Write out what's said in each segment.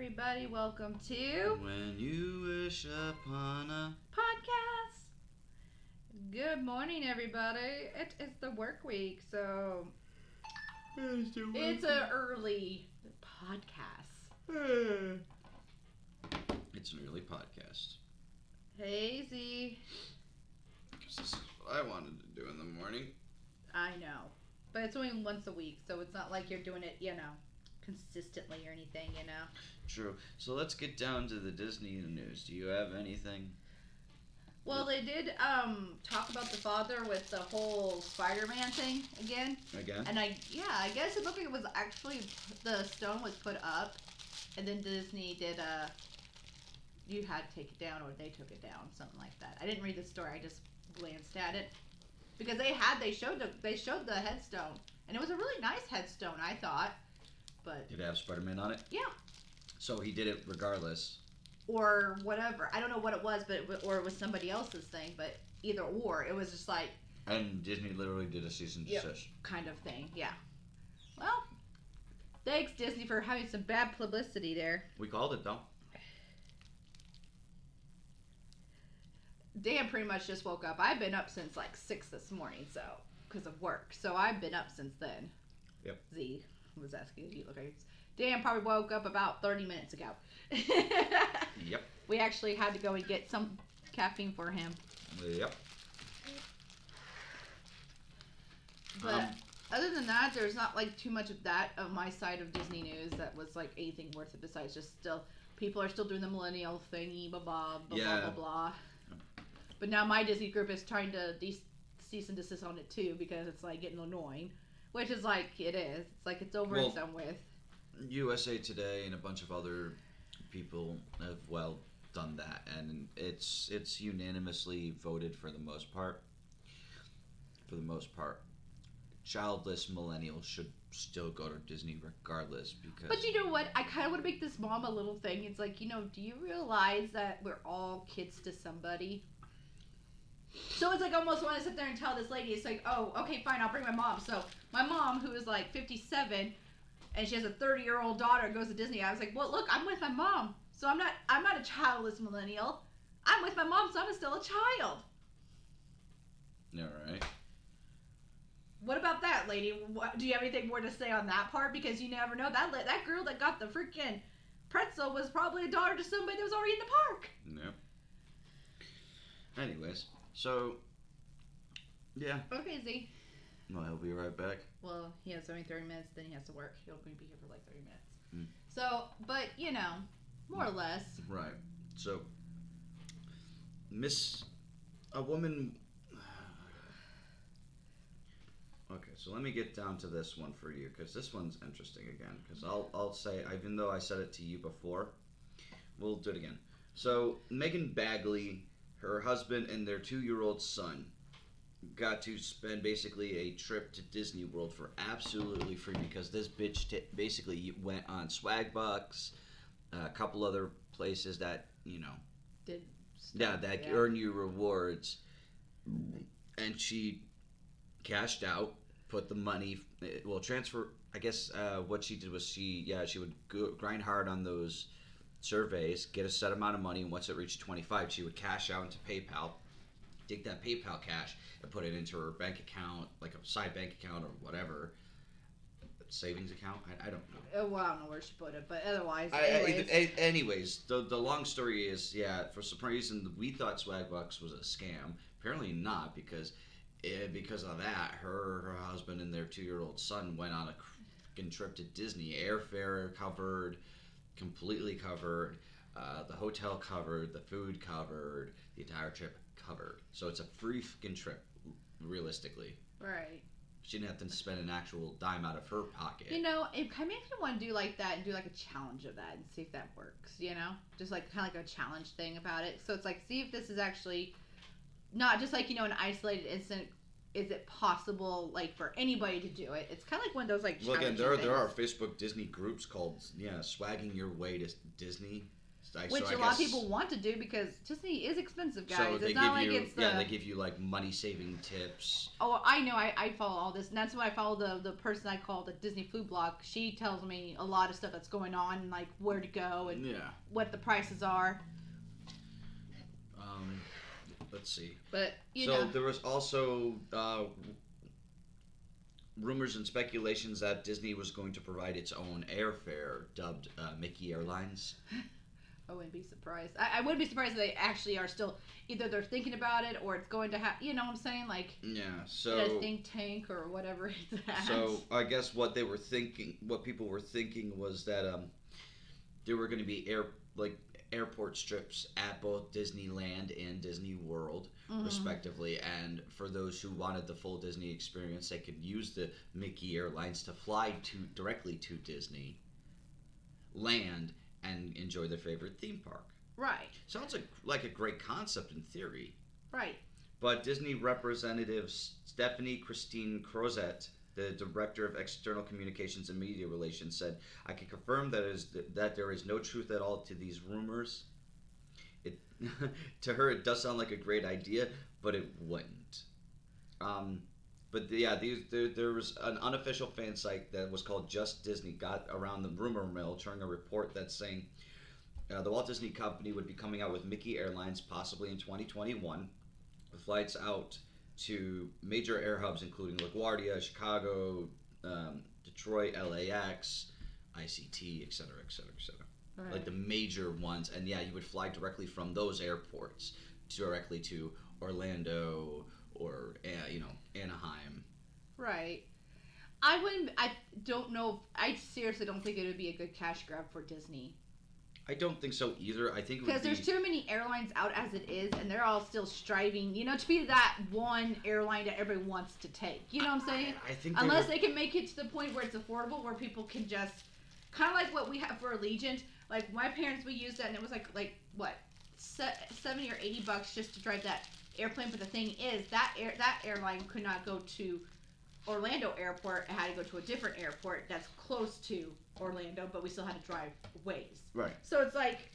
everybody. Welcome to When You Wish Upon a podcast. Good morning, everybody. It is the work week, so it's an early podcast. It's an early podcast. Hey, Z. Because this is what I wanted to do in the morning. I know, but it's only once a week, so it's not like you're doing it, consistently or anything, True. So let's get down to the Disney news. Do you have anything? Well, they did talk about the father with the whole Spider-Man thing again. And I guess it looked like it was actually the stone was put up, and then Disney did you had to take it down or they took it down, something like that. I didn't read the story. I just glanced at it because they showed the headstone, and it was a really nice headstone, I thought. But Did it have Spider-Man on it? Yeah. So he did it regardless. Or whatever. I don't know what it was, or it was somebody else's thing, but either or. It was just like... And Disney literally did a cease and desist. Kind of thing, yeah. Well, thanks, Disney, for having some bad publicity there. We called it, though. Dan pretty much just woke up. I've been up since like 6 this morning, so because of work. So I've been up since then. Yep. Z was asking if you look like Dan probably woke up about 30 minutes ago. Yep. We actually had to go and get some caffeine for him. Yep. But other than that, there's not like too much of that of my side of Disney news that was like anything worth it besides just still people are still doing the millennial thingy, blah blah blah blah blah blah. But now my Disney group is trying to cease and desist on it too because it's like getting annoying. Which is like, it is. It's like it's over and done with. USA Today and a bunch of other people have, done that. And it's unanimously voted for the most part. Childless millennials should still go to Disney regardless because... But you know what? I kind of want to make this mom a little thing. It's like, do you realize that we're all kids to somebody? So it's like I almost want to sit there and tell this lady, it's like, oh, okay, fine, I'll bring my mom. So my mom, who is like 57, and she has a 30-year-old daughter, goes to Disney. I was like, well, look, I'm with my mom, so I'm not a childless millennial. I'm with my mom, so I'm still a child. All right. What about that, lady? Do you have anything more to say on that part? Because you never know. That girl that got the freaking pretzel was probably a daughter to somebody that was already in the park. No. Anyways, so, yeah. Okay, Z. Well, he'll be right back. Well, he has only 30 minutes, then he has to work. He'll be here for like 30 minutes. Mm. So, but, more or less. Right. So, a woman... Okay, so let me get down to this one for you, because this one's interesting again. Because I'll say, even though I said it to you before, we'll do it again. So, Megan Bagley, her husband, and their 2-year-old son got to spend basically a trip to Disney World for absolutely free because this bitch basically went on Swagbucks, a couple other places that, Did stuff, that earn you rewards. And she cashed out, put the money, transfer. I guess what she did was she would grind hard on those surveys, get a set amount of money, and once it reached 25, she would cash out into PayPal, take that PayPal cash and put it into her bank account, like a side bank account or whatever, savings account. I don't know. Well, I don't know where she put it, but otherwise, anyways, the long story is, for some reason we thought Swagbucks was a scam. Apparently not, because of that, her husband and their 2-year-old son went on a freaking trip to Disney. Airfare covered, completely covered, the hotel covered, the food covered, the entire trip covered. So it's a free freaking trip, realistically. Right. She didn't have to spend an actual dime out of her pocket. It kind of makes me want to do like that and do like a challenge of that and see if that works, Just like kind of like a challenge thing about it. So it's like, see if this is actually not just like, an isolated incident. Is it possible, like, for anybody to do it? It's kind of like one of those, like, well, again, there are Facebook Disney groups called, swagging your way to Disney, Which a lot of people want to do because Disney is expensive, guys. So it's not like it's the... Yeah, they give you, like, money-saving tips. Oh, I know. I follow all this. And that's why I follow the person I call the Disney Food Blog. She tells me a lot of stuff that's going on and, like, where to go and what the prices are. Let's see. But, so there was also rumors and speculations that Disney was going to provide its own airfare, dubbed Mickey Airlines. I wouldn't be surprised. I wouldn't be surprised if they actually are still, either they're thinking about it or it's going to happen. You know what I'm saying? Like, so a think tank or whatever it's at. So I guess what people were thinking was that there were going to be airport strips at both Disneyland and Disney World, respectively, and for those who wanted the full Disney experience, they could use the Mickey Airlines to fly directly to Disney Land and enjoy their favorite theme park. Right. Sounds like a great concept in theory. Right. But Disney representative Stephanie Christine Crozet, the director of external communications and media relations, said, "I can confirm that there is no truth at all to these rumors." To her, it does sound like a great idea, but it wouldn't. There was an unofficial fan site that was called Just Disney got around the rumor mill during a report that's saying the Walt Disney Company would be coming out with Mickey Airlines possibly in 2021, with flights out to major air hubs including LaGuardia, Chicago, Detroit, LAX, ICT, etc., etc., etc. Right. Like the major ones, and you would fly directly from those airports directly to Orlando or Anaheim. Right. I don't know. I seriously don't think it would be a good cash grab for Disney. I don't think so either. I think because there's too many airlines out as it is, and they're all still striving, to be that one airline that everybody wants to take. You know what I'm saying? I think unless they can make it to the point where it's affordable, where people can just kind of like what we have for Allegiant. Like my parents, we used that, and it was like what, $70 or $80 just to drive that airplane. But the thing is, that airline could not go to Orlando Airport. It had to go to a different airport that's close to Orlando, but we still had to drive ways. Right. So it's like,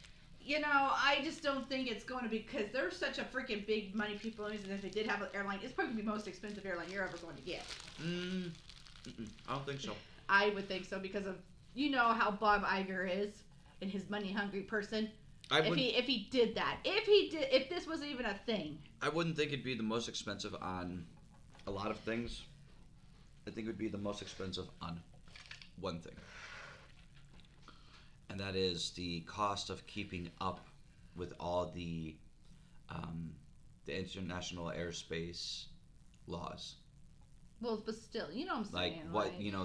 I just don't think it's going to be, because they're such a freaking big money people, and if they did have an airline, it's probably the most expensive airline you're ever going to get. I don't think so. I would think so because of, how Bob Iger is and his money hungry person. If he did that, if this was even a thing. I wouldn't think it'd be the most expensive on a lot of things. I think it would be the most expensive on one thing. And that is the cost of keeping up with all the international airspace laws. Well, but still, what I'm saying.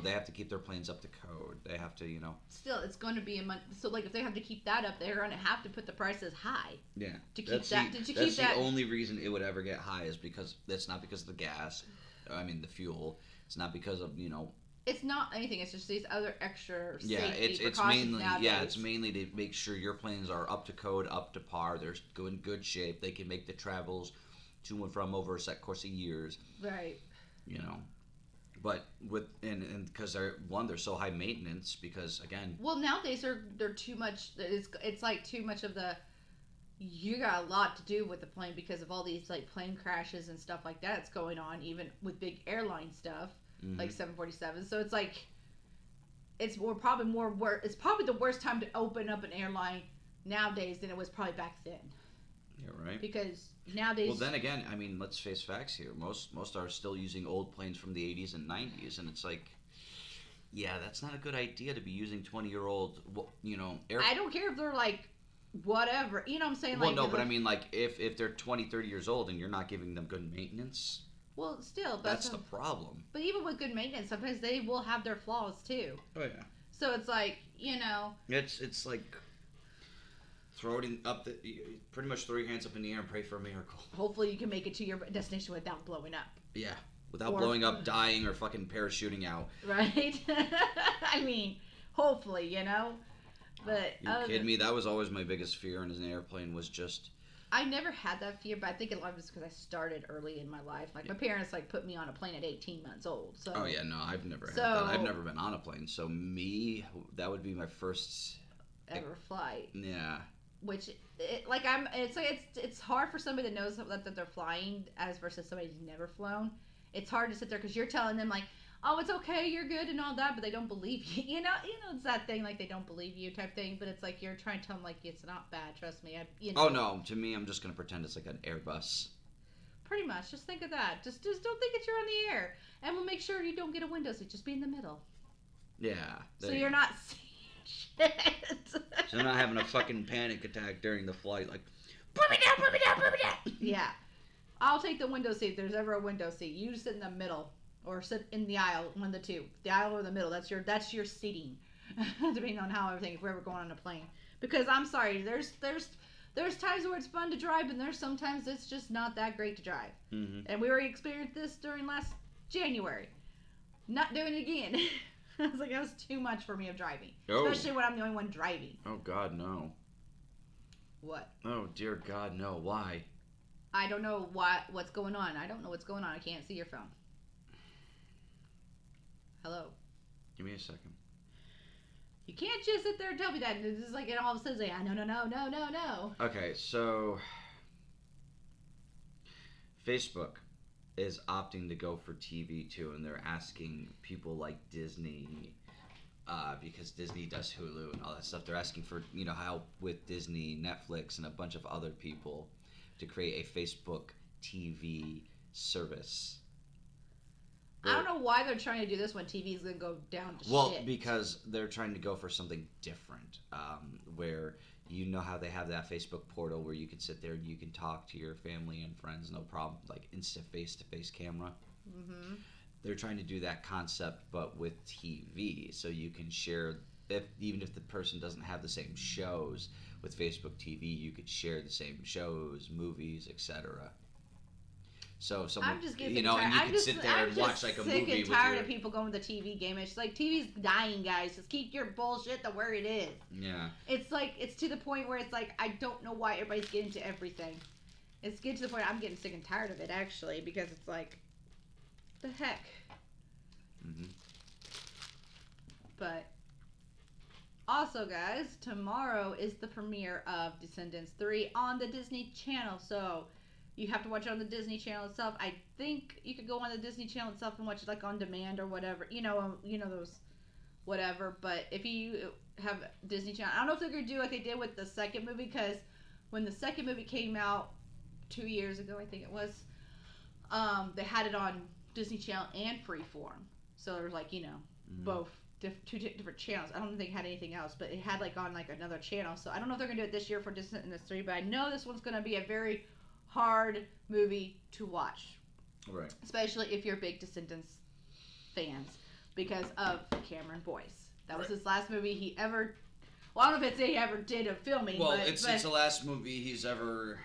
They have to keep their planes up to code. They have to, Still, it's going to be a month. So, if they have to keep that up, they're going to have to put the prices high. Yeah. To keep that's the only reason it would ever get high is because that's not because of the gas. The fuel. It's not because of, It's not anything. It's just these other extra safety it's mainly nowadays. It's mainly to make sure your planes are up to code, up to par. They're in good shape. They can make the travels to and from over a set course of years. Right. But because they're so high maintenance because again. Well, nowadays they're too much. It's like too much of the. You got a lot to do with the plane because of all these plane crashes and stuff like that's going on, even with big airline stuff. Like 747. So it's it's probably the worst time to open up an airline nowadays than it was probably back then. Yeah, right. Because nowadays. Well, then again, let's face facts here. Most are still using old planes from the 80s and 90s, and it's that's not a good idea to be using 20-year-old, I don't care if they're whatever. You know what I'm saying? Well, no, but if they're 20, 30 years old and you're not giving them good maintenance. Well, still, that's the problem. But even with good maintenance, sometimes they will have their flaws too. Oh yeah. So it's It's like throw it up pretty much throw your hands up in the air and pray for a miracle. Hopefully, you can make it to your destination without blowing up. Yeah, without blowing up, dying, or fucking parachuting out. Right. Hopefully, But you kidding me? That was always my biggest fear in an airplane was just. I never had that fear, but I think a lot of it's because I started early in my life. My parents put me on a plane at 18 months old. So. Oh yeah, no, I've never had that. I've never been on a plane, so that would be my first ever flight. Yeah. which it's hard for somebody that knows that they're flying as versus somebody who's never flown. It's hard to sit there because you're telling them like, oh, it's okay, you're good and all that, but they don't believe you. It's that thing like they don't believe you type thing. But it's like you're trying to tell them like it's not bad. Trust me. Oh no, to me, I'm just gonna pretend it's like an Airbus. Pretty much, just think of that. Just don't think that you're on the air, and we'll make sure you don't get a window seat. Just be in the middle. Yeah. So you're not seeing shit. So you're not having a fucking panic attack during the flight, like, put me down, put me down, put me down. Yeah. I'll take the window seat if there's ever a window seat. You sit in the middle or sit in the aisle, one of the two. The aisle or the middle. That's your seating, depending on how everything. If we're ever going on a plane, because I'm sorry, there's times where it's fun to drive, and there's sometimes it's just not that great to drive. Mm-hmm. And we already experienced this during last January. Not doing it again. I was like, that was too much for me of driving, especially when I'm the only one driving. Oh God, no. What? Oh dear God, no. Why? I don't know what's going on. I don't know what's going on. I can't see your phone. Hello. Give me a second. You can't just sit there and tell me that. It's just like it all of a sudden like, no. Okay, so Facebook is opting to go for TV too, and they're asking people like Disney, because Disney does Hulu and all that stuff. They're asking for help with Disney, Netflix, and a bunch of other people to create a Facebook TV service. I don't know why they're trying to do this when TV is going to go down to shit. Well, because they're trying to go for something different, where how they have that Facebook portal where you can sit there and you can talk to your family and friends, no problem, like instant face-to-face camera. Mm-hmm. They're trying to do that concept, but with TV, so you can share, even if the person doesn't have the same shows, with Facebook TV, you could share the same shows, movies, etc. So someone, I'm just getting and you can sit there and watch like a movie. I'm just sick and tired of people going to the TV game. It's like TV's dying, guys. Just keep your bullshit to where it is. Yeah. It's like it's to the point where it's like I don't know why everybody's getting to everything. It's getting to the point I'm getting sick and tired of it actually because it's like, the heck. Mm-hmm. But also, guys, tomorrow is the premiere of Descendants 3 on the Disney Channel. So you have to watch it on the Disney Channel itself. I think you could go on the Disney Channel itself and watch it like on demand or whatever. Those whatever. But if you have Disney Channel, I don't know if they're going to do like they did with the second movie, because when the second movie came out 2 years ago, I think it was, they had it on Disney Channel and Freeform. So there was like, both two different channels. I don't think they had anything else, but it had like on like another channel. So I don't know if they're going to do it this year for Descendants 3, but I know this one's going to be a very hard movie to watch. Right. Especially if you're big Descendants fans because of Cameron Boyce. That was his last movie he ever... Well, I don't know if he ever did a filming. Well, it's the last movie he's ever...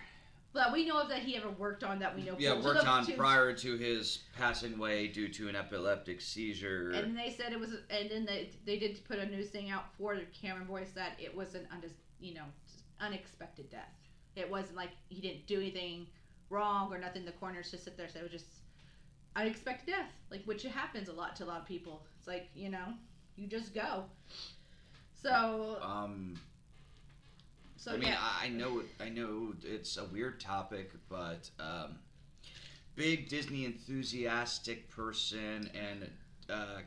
But we know of that he ever worked on that we know. Yeah, worked on prior to his passing away due to an epileptic seizure. And they said it was... And then they did put a news thing out for Cameron Boyce that it was an unexpected death. It wasn't like he didn't do anything wrong or nothing. The coroners just sit there and say it was just unexpected death, like which happens a lot to a lot of people. It's like you just go. So. I mean, yeah. I know it's a weird topic, but big Disney enthusiastic person and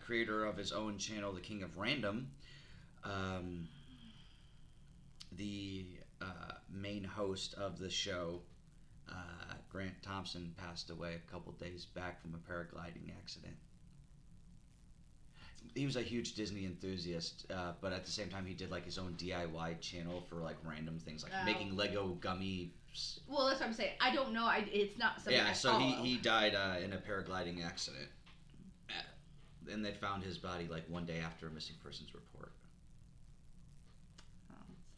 creator of his own channel, The King of Random. The main host of the show, Grant Thompson, passed away a couple days back from a paragliding accident. He was a huge Disney enthusiast, but at the same time he did like his own DIY channel for like random things like making Lego gummies. Well, that's what I'm saying. I don't know. It's not something I so follow. he died in a paragliding accident. And they found his body like one day after a missing persons report.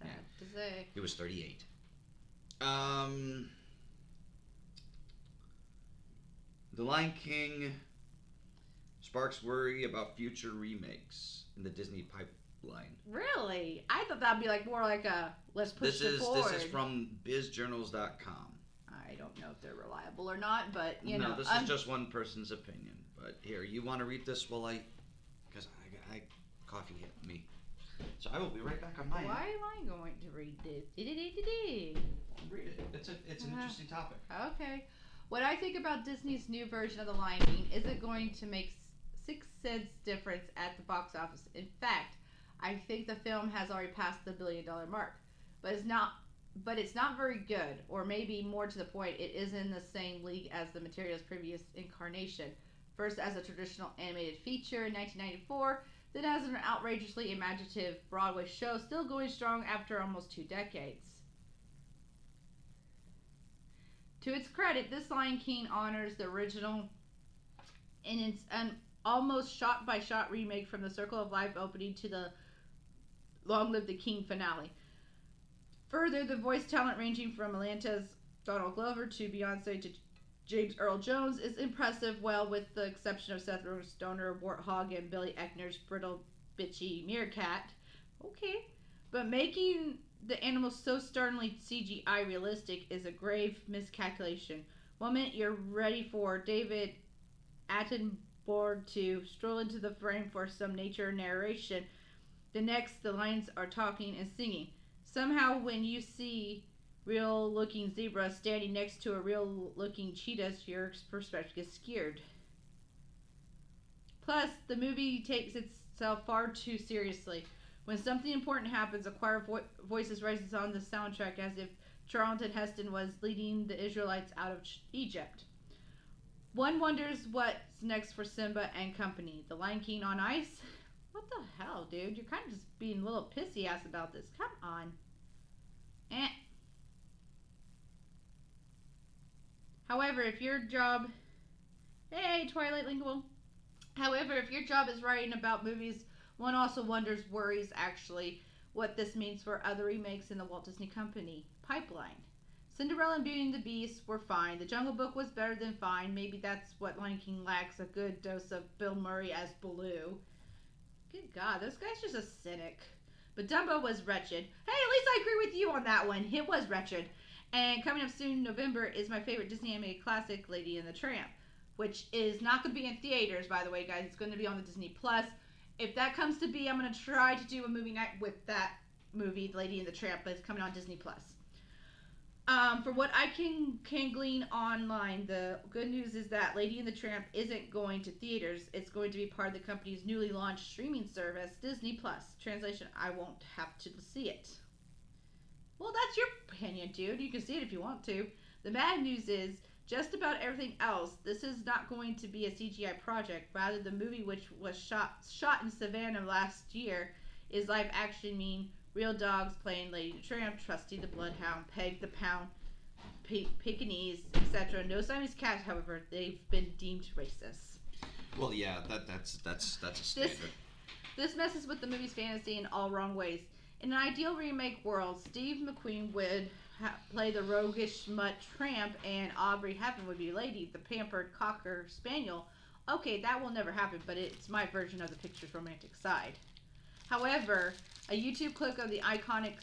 Sad to say. He was 38. The Lion King sparks worry about future remakes in the Disney pipeline. Really? I thought that'd be like more like a let's push it forward. This is from bizjournals.com. I don't know if they're reliable or not, but No, this is just one person's opinion. But here, you want to read this while because I coffee hit me. So I will be right back on my end. Why am I going to read this? Read it. It's an interesting topic. Okay. What I think about Disney's new version of The Lion King isn't going to make 6 cents difference at the box office. In fact, I think the film has already passed the $1 billion mark, but it's not very good, or maybe more to the point, it is in the same league as the material's previous incarnation. First as a traditional animated feature in 1994, then as an outrageously imaginative Broadway show, still going strong after almost 2 decades. To its credit, this Lion King honors the original in its an almost shot-by-shot remake from the Circle of Life opening to the Long Live the King finale. Further, the voice talent ranging from Atlanta's Donald Glover to Beyonce to James Earl Jones is impressive, well, with the exception of Seth Rogen's Stoner Warthog and Billy Eichner's brittle, bitchy Meerkat. Okay. But making the animals so sternly CGI realistic is a grave miscalculation. One minute you're ready for David Attenborough to stroll into the frame for some nature narration. The next, the lions are talking and singing. Somehow, when you see real-looking zebra standing next to a real-looking cheetah, your perspective gets scared. Plus, the movie takes itself far too seriously. When something important happens, a choir of voices rises on the soundtrack as if Charlton Heston was leading the Israelites out of Egypt. One wonders what's next for Simba and company. The Lion King on ice? What the hell, dude? You're kind of just being a little pissy-ass about this. Come on. However, if your job... Hey, Twilight Lingual. However, if your job is writing about movies, one also worries actually, what this means for other remakes in the Walt Disney Company pipeline. Cinderella and Beauty and the Beast were fine. The Jungle Book was better than fine. Maybe that's what Lion King lacks, a good dose of Bill Murray as Baloo. Good God, this guy's just a cynic. But Dumbo was wretched. Hey, at least I agree with you on that one. It was wretched. And coming up soon in November is my favorite Disney animated classic, Lady and the Tramp, which is not going to be in theaters, by the way, guys. It's going to be on the Disney Plus. If that comes to be, I'm going to try to do a movie night with that movie, Lady and the Tramp, but it's coming on Disney Plus. From what I can glean online, the good news is that Lady and the Tramp isn't going to theaters. It's going to be part of the company's newly launched streaming service, Disney Plus. Translation, I won't have to see it. Well, that's your opinion, dude. You can see it if you want to. The bad news is, just about everything else, this is not going to be a CGI project. Rather, the movie, which was shot in Savannah last year, is live action, meaning real dogs playing Lady the Tramp, Trusty the Bloodhound, Peg the Pound, Pekingese, etc. No Siamese cats, however, they've been deemed racist. Well, yeah, that's a standard. This messes with the movie's fantasy in all wrong ways. In an ideal remake world, Steve McQueen would play the roguish mutt Tramp, and Aubrey Hepburn would be Lady, the pampered cocker spaniel. Okay, that will never happen, but it's my version of the picture's romantic side. However, a YouTube clip of the iconic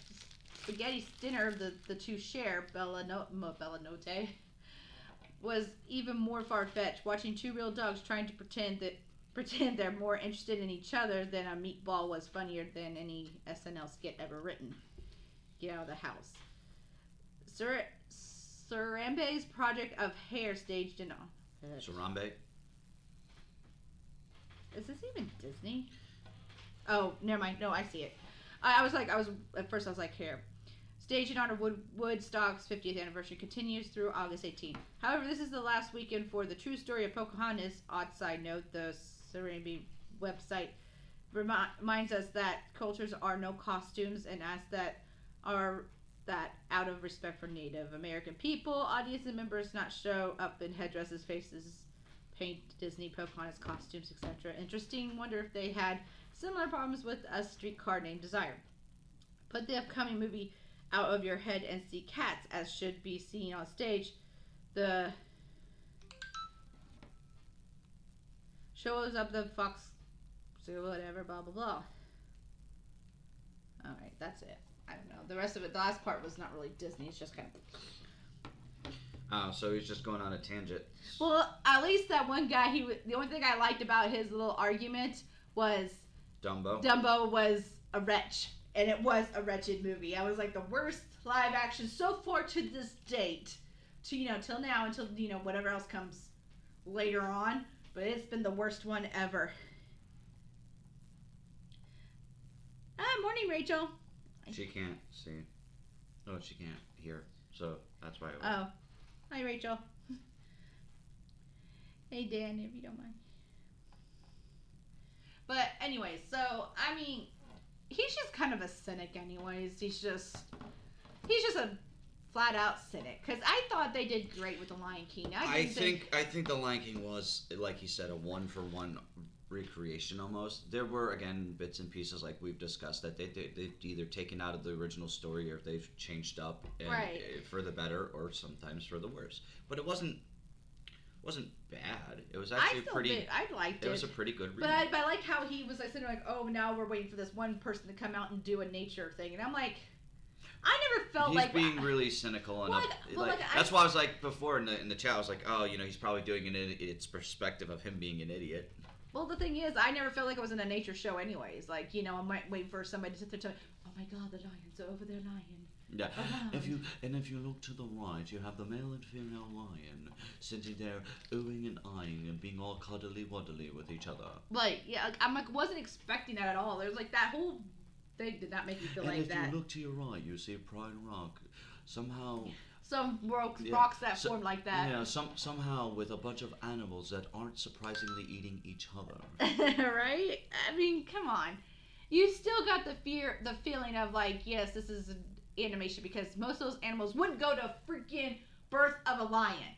spaghetti dinner the two share, Bella Notte, was even more far-fetched. Watching two real dogs trying to pretend they're more interested in each other than a meatball was funnier than any SNL skit ever written. Get out of the house. Sarambe's Project of Hair staged in... Sarambe? Is this even Disney? Oh, never mind. No, I see it. At first I was like, hair. Staged in honor of Woodstock's 50th anniversary continues through August 18th. However, this is the last weekend for the true story of Pocahontas. Odd side note, the Sarambe website reminds us that cultures are no costumes and asks that out of respect for Native American people, audience and members not show up in headdresses, faces, paint Disney Pocahontas costumes, etc. Interesting. Wonder if they had similar problems with A Streetcar Named Desire. Put the upcoming movie out of your head and see cats as should be seen on stage. The shows up the Fox, so whatever, blah blah blah. Alright, that's it. I don't know. The rest of it, the last part was not really Disney. It's just kind of... Oh, so he's just going on a tangent. Well, at least that one guy, the only thing I liked about his little argument was... Dumbo? Dumbo was a wretch. And it was a wretched movie. I was like the worst live action so far to this date. To, till now, until, whatever else comes later on. But it's been the worst one ever. Morning, Rachel. She can't see. Oh, she can't hear. So that's why. Oh. Hi, Rachel. Hey, Dan, if you don't mind. But anyway, so, I mean, he's just kind of a cynic anyways. He's just a flat out cynic. Because I thought they did great with The Lion King. I think The Lion King was, like you said, a one-for-one recreation almost. There were, again, bits and pieces like we've discussed that they've either taken out of the original story or they've changed up for the better or sometimes for the worse. But it wasn't bad. It was actually I liked it. It was a pretty good remake. But I like how he was like sitting like, oh, now we're waiting for this one person to come out and do a nature thing, and I'm like, I never felt he's being really cynical enough. That's why I was like before in the chat, I was like, oh, he's probably doing it in its perspective of him being an idiot. Well, the thing is, I never felt like I was in a nature show anyways. Like, I might wait for somebody to sit there and tell me, oh my God, the lion's over there lying. Yeah. If you look to the right, you have the male and female lion sitting there oohing and eyeing and being all cuddly-wuddly with each other. Like, yeah, wasn't expecting that at all. There's like that whole thing did not make me feel like that. And if you look to your right, you see Pride Rock. Somehow... Some rocks that form like that. Yeah, somehow with a bunch of animals that aren't surprisingly eating each other. Right? I mean, come on. You still got the feeling of like, yes, this is an animation because most of those animals wouldn't go to freaking birth of a lion.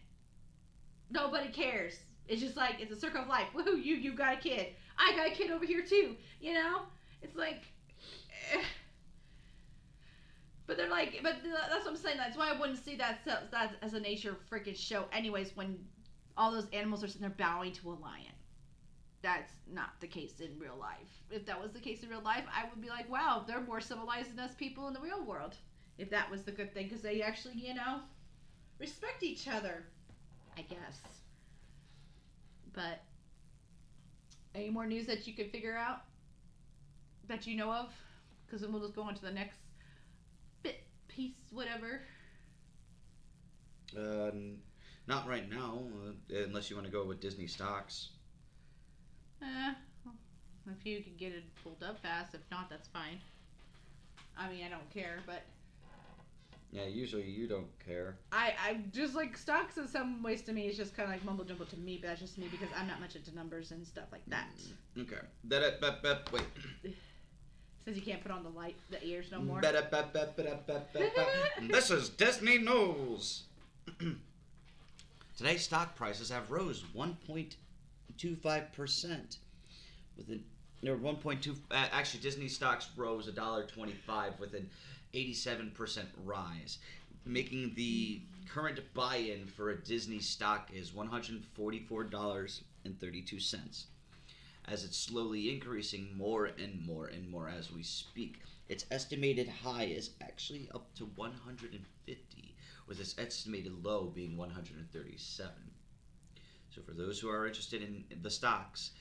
Nobody cares. It's just like, it's a circle of life. Woohoo, you got a kid. I got a kid over here too. It's like... But they're like, but that's what I'm saying. That's why I wouldn't see that as a nature freaking show anyways when all those animals are sitting there bowing to a lion. That's not the case in real life. If that was the case in real life, I would be like, wow, they're more civilized than us people in the real world. If that was the good thing, because they actually, respect each other, I guess. But any more news that you could figure out that you know of? Because then we'll just go on to the next piece, whatever. Not right now, unless you want to go with Disney stocks. If you can get it pulled up fast, if not, that's fine. I mean, I don't care, but... Yeah, usually you don't care. I just like stocks in some ways to me is just kind of like mumble jumble to me, but that's just me because I'm not much into numbers and stuff like that. Okay. Wait. Says you can't put on the ears no more. This is Disney News. Today, stock prices have rose 1.25%. Actually, Disney stocks rose $1.25 with an 87% rise, making the current buy-in for a Disney stock is $144.32. As it's slowly increasing more and more and more as we speak. Its estimated high is actually up to 150, with its estimated low being 137. So for those who are interested in the stocks,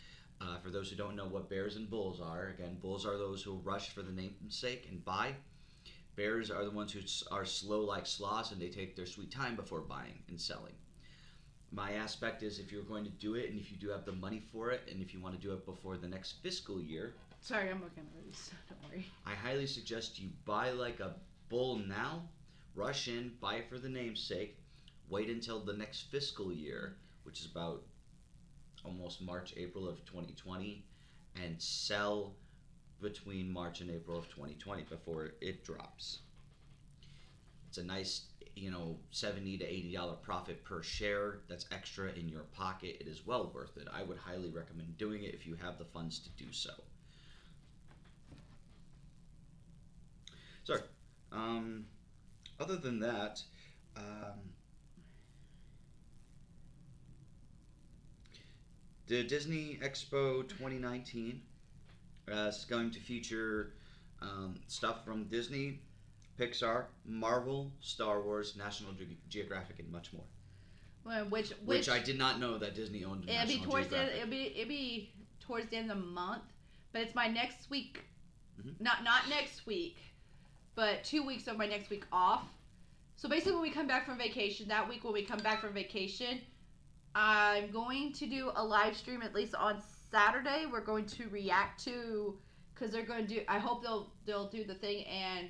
for those who don't know what bears and bulls are, again, bulls are those who rush for the namesake and buy. Bears are the ones who are slow like sloths and they take their sweet time before buying and selling. My aspect is if you're going to do it and if you do have the money for it and if you want to do it before the next fiscal year. Sorry, I'm looking at these. Don't worry. I highly suggest you buy like a bull now, rush in, buy it for the namesake, wait until the next fiscal year, which is about almost March, April of 2020, and sell between March and April of 2020 before it drops. It's a nice, $70 to $80 profit per share. That's extra in your pocket. It is well worth it. I would highly recommend doing it if you have the funds to do so. Sorry. Other than that, the Disney Expo 2019 is going to feature stuff from Disney, Pixar, Marvel, Star Wars, National Geographic, and much more. Well, which I did not know that Disney owned. It'll be towards the end of the month, but it's my next week Mm-hmm. Not next week, but 2 weeks of my next week off. So basically, when we come back from vacation, that week when we come back from vacation, I'm going to do a live stream at least on Saturday. We're going to react to, because they're going to do. I hope they'll do the thing and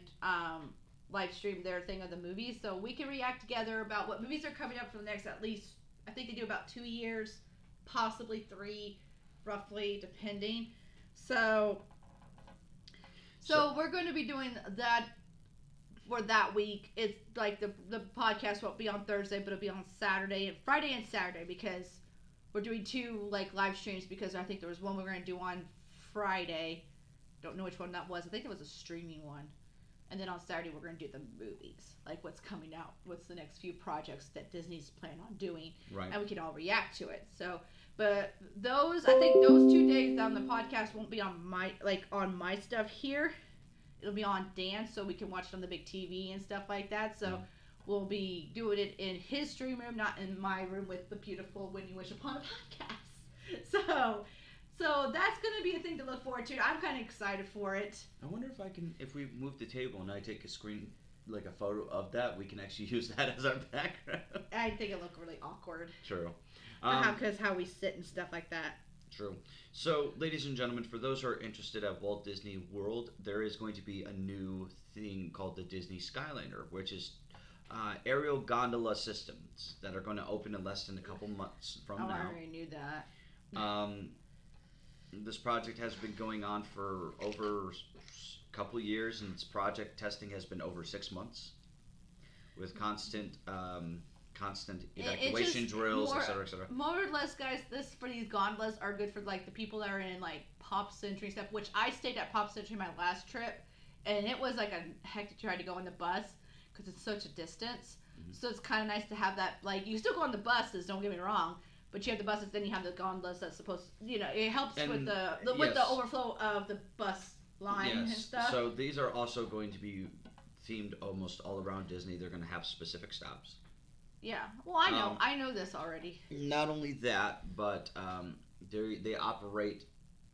live stream their thing of the movies, so we can react together about what movies are coming up for the next at least. I think they do about 2 years, possibly 3, roughly depending. So we're going to be doing that for that week. It's like the podcast won't be on Thursday, but it'll be on Saturday and Friday and Saturday, because we're doing 2 like live streams, because I think there was one we were going to do on Friday. Don't know which one that was. I think it was a streaming one. And then on Saturday we're going to do the movies, like what's coming out, what's the next few projects that Disney's planning on doing, right? And we can all react to it. So, but I think those 2 days on the podcast won't be on my stuff here. It'll be on Dan, so we can watch it on the big TV and stuff like that. So we'll be doing it in his stream room, not in my room with the beautiful When You Wish Upon a Podcast. So that's going to be a thing to look forward to. I'm kind of excited for it. I wonder if we move the table and I take a screen, like a photo of that, we can actually use that as our background. I think it'll look really awkward. True. Because how we sit and stuff like that. True. So, ladies and gentlemen, for those who are interested at Walt Disney World, there is going to be a new thing called the Disney Skyliner, which is aerial gondola systems that are going to open in less than a couple months from now. I already knew that. This project has been going on for over a couple years, and its project testing has been over 6 months, with constant evacuation drills, etc., etc. More or less, guys, this for these gondolas are good for like the people that are in like Pop Century stuff. Which I stayed at Pop Century my last trip, and it was like a heck to try to go on the bus because it's such a distance. Mm-hmm. So it's kind of nice to have that. Like, you still go on the buses, don't get me wrong. But you have the buses, then you have the gondolas that's supposed to, it helps with with the overflow of the bus line and stuff. So these are also going to be themed almost all around Disney. They're going to have specific stops. Yeah. Well, I know this already. Not only that, but they operate